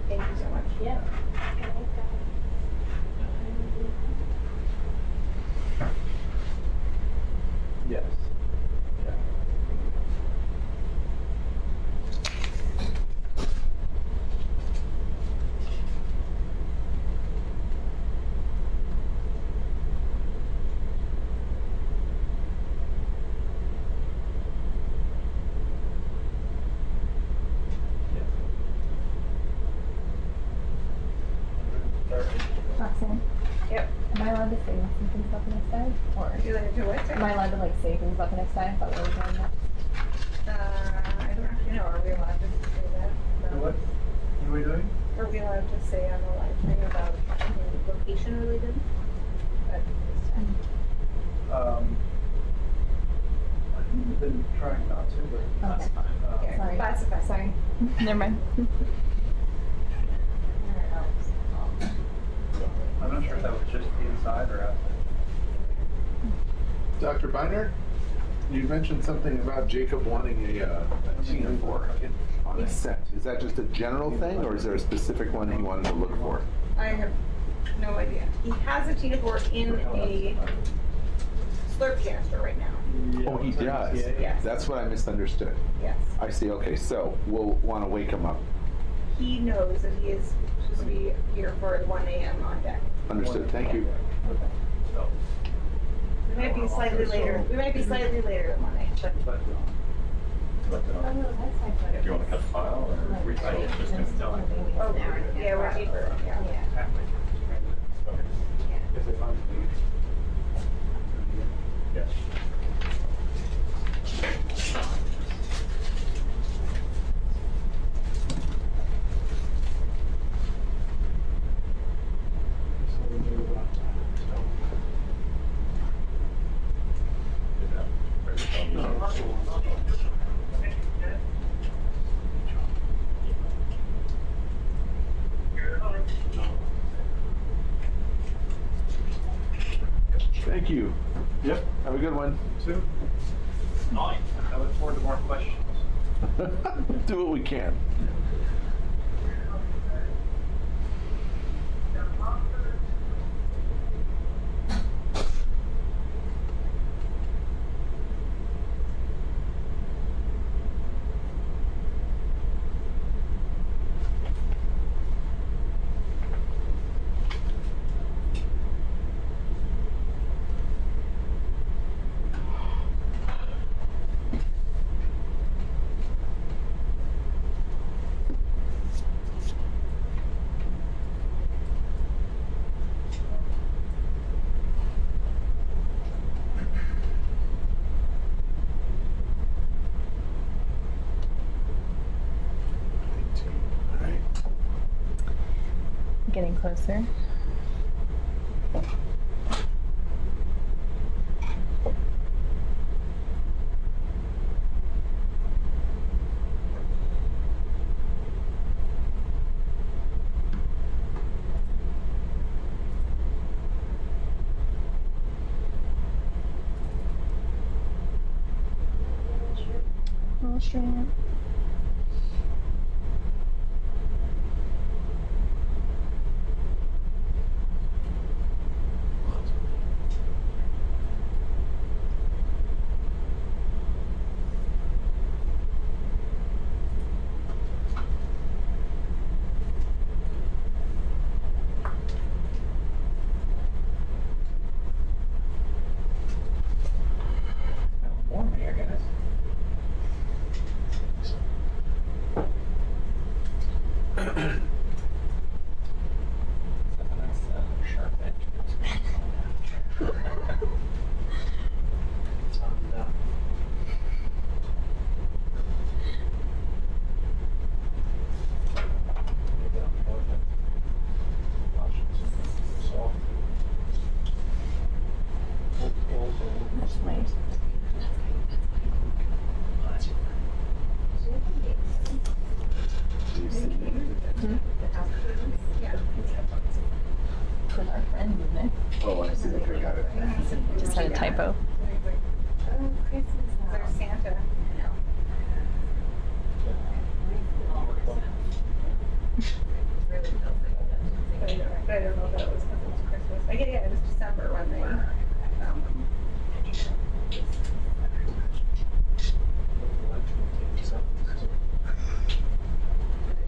Thank you so much. Yeah. Yes. Yeah. Roxanne, Yep. am I allowed to say some things about the next dive? Or Do that do what? am I allowed to like say things about the next dive? About what we're doing next? I don't actually know. Are we allowed to say that? What are we doing? Are we allowed to say on the live stream about anything location related? At this time? I think we've been trying not to, but. That's fine. Okay. Sorry. Classified. Sorry. Never mind. I'm not sure if that was just inside or outside. Dr. Biner, you mentioned something about Jacob wanting a Tina 4 on his set. Is that just a general thing, or is there a specific one he wanted to look for? I have no idea. He has a Tina-4 in a slurp canister right now. Oh, he does? Yes. That's what I misunderstood. Yes. I see, okay, so we'll want to wake him up. He knows that he is supposed to be here for 1 a.m. on deck. Understood, thank you. So, We might be slightly later. We might be slightly later than 1 a.m. but, Do you want to cut the file or retype it? Just gonna tell him. Oh, yeah, we're deeper. Yeah. if they find it. Yes. Thank you. Yep. Have a good one. Two. Nine. I look forward to more questions. Do what we can. getting closer. Little shrimp. Warm here, guys. Except for that's sharp edge. It's on down. Maybe I'll close it. Watch it. Soft. That's nice. With our friend, isn't it? Oh, I see. Okay, got it. Just had a typo. Oh, Christmas. There's Santa. But I don't know if that was because it was Christmas. I get, yeah, it was December when they found them. It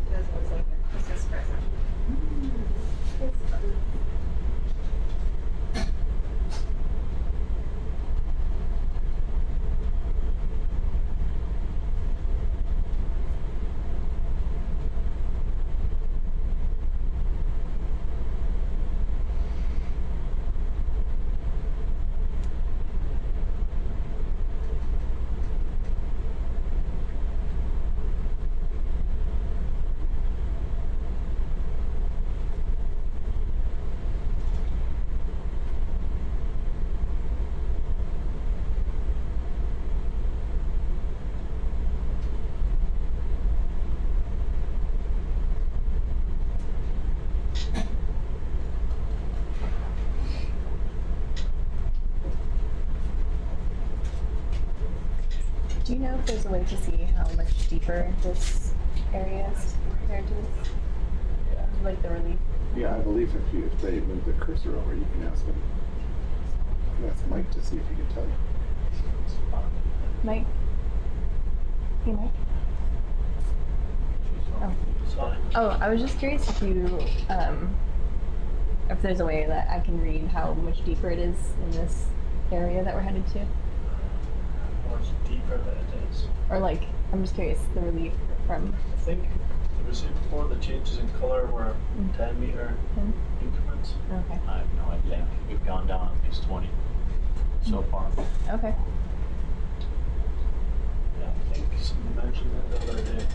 does look like a Christmas present. Do you know if there's a way to see how much deeper this area is compared to this? Yeah. Like the relief? Yeah, I believe if they move the cursor over, you can ask them. You can ask Mike to see if he can tell you. Mike? Hey, Mike? Oh. Sorry. Oh, I was just curious if you, if there's a way that I can read how much deeper it is in this area that we're headed to. Or it's deeper than it is. Or like, I'm just curious, the relief from, I think the receipt before the changes in colour were 10 metre increments. okay. I have no idea. We've gone down at least 20 so far. Okay. Yeah, I think somebody mentioned that the other day.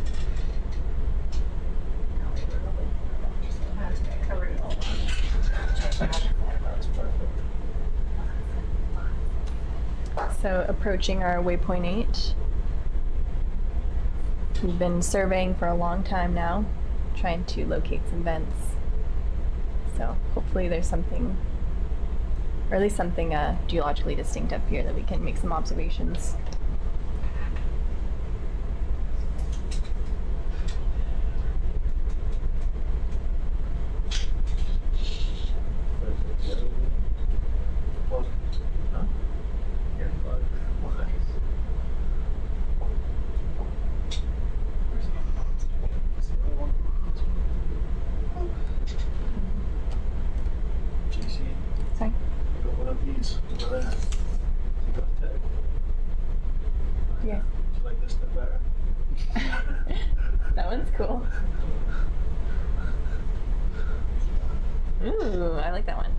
Covered it all. That's perfect. So approaching our waypoint 8. We've been surveying for a long time now, trying to locate some vents. So hopefully there's something, or at least something geologically distinct up here that we can make some observations. Sorry? You got one of these over there. You got a tip. Yeah. Do you like this bit better? That one's cool. Ooh, I like that one.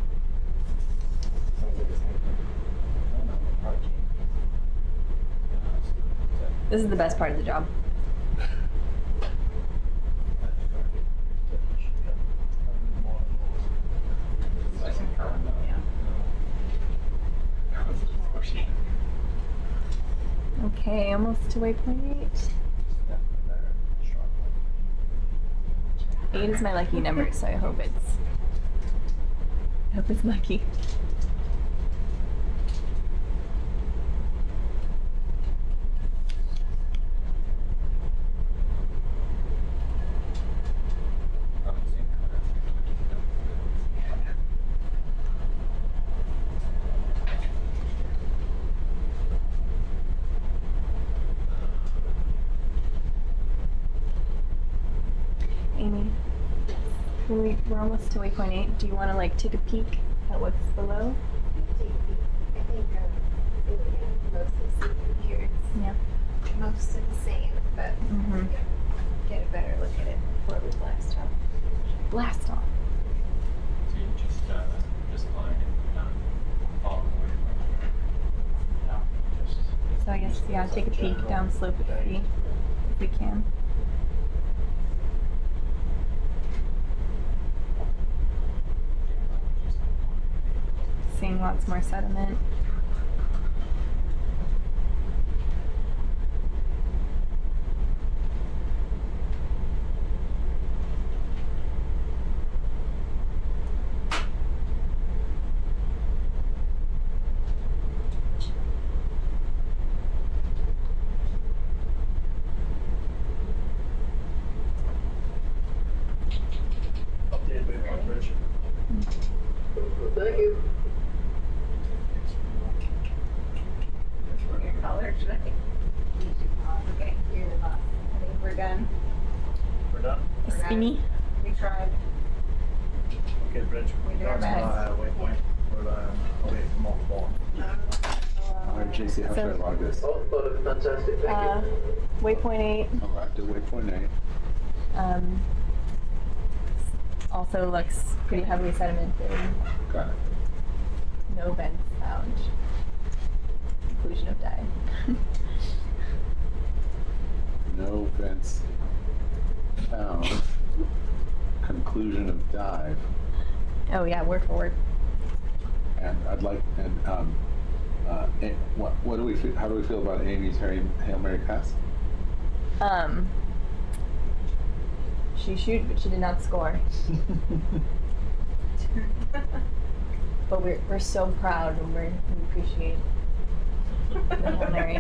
This is the best part of the job. Okay, almost to waypoint 8. Definitely better. Strong. 8 is my lucky number, so I hope it's lucky. Amy, we're almost to waypoint 8. Do you want to like take a peek at what's below? Take a peek. I think really mostly see from here. It's Yeah. most of the same, but Mhm. get a better look at it before we blast off. Blast off. So you just flying and follow the waypoint. Yeah, just So I guess, yeah, take a peek down slope if we can. Seeing lots more sediment. updated waypoint bridge. Thank you. Your color, should I? Okay, you're the boss. I think we're done. We're done? Spinny. We tried. Okay, bridge. We did our That's best. waypoint. We're away from off the ball. All right, JC, how should I log this? Oh, bottom, fantastic. Thank you. Waypoint 8. Oh, active waypoint 8. Also looks pretty heavily sedimented. Got it. No vents found. Conclusion of dive. No vents found. Conclusion of dive. Oh yeah, word for word. And I'd like, what do we feel, how do we feel about Amy's Hail Mary pass? She shoot, but she did not score. But we're so proud and we appreciate the Hail Mary.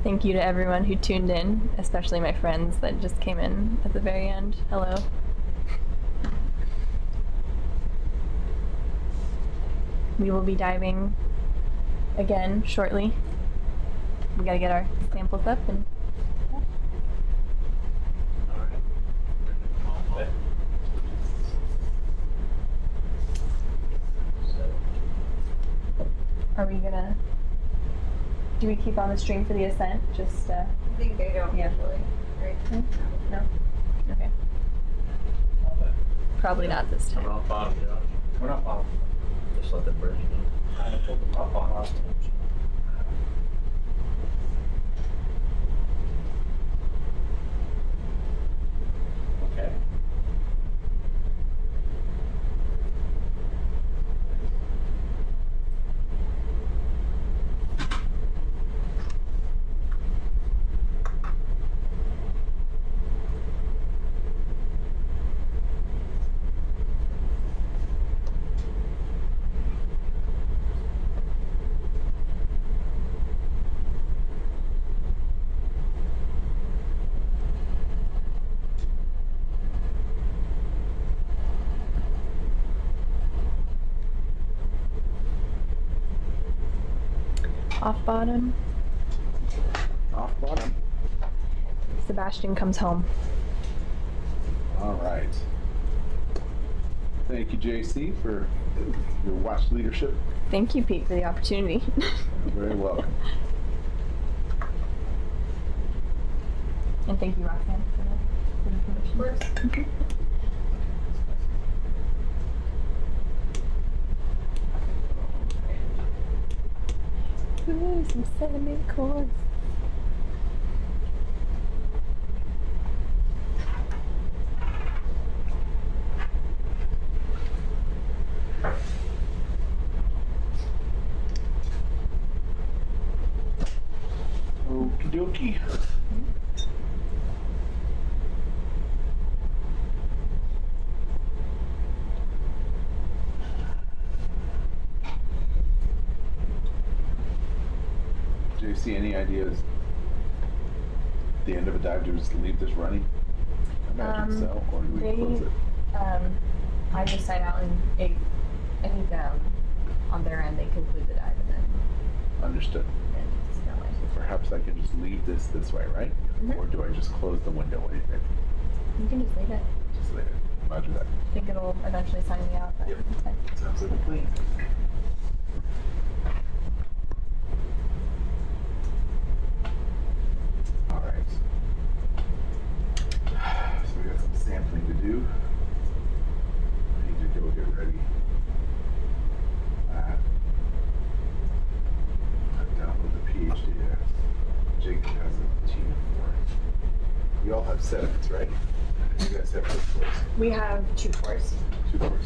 Thank you to everyone who tuned in, especially my friends that just came in at the very end. Hello. We will be diving again shortly. We gotta get our samples up and Okay. are we gonna, do we keep on the string for the ascent? Just, I think they don't Yeah. usually, right? no? Okay. Probably not this We're time. not bottom, Josh. We're not bottom. Just let the bridge go. I pulled them up on last time. Okay. Off bottom, Off bottom. Sebastian comes home. All right. Thank you, JC, for your watch leadership. Thank you, Pete, for the opportunity. You're very welcome. And thank you, Roxanne, for the information. Ooh, some sediment cores. you see any ideas at the end of a dive to just leave this running? I imagine so, or do we close it? I just sign out and I think on their end they conclude the dive and then Understood. it's that way. So perhaps I can just leave this way, right? Mhm. Or do I just close the window? What do you think? You can just leave it. Just leave it. Roger that. I think it'll eventually sign me out, but Yep. it's fine. Sounds like a plan. All right. So we got some sampling to do. I need to go get ready. I've downloaded the pH data. Jake has a team for it. We all have sediments, right? You guys have 2 cores. We have 2 cores. 2 cores.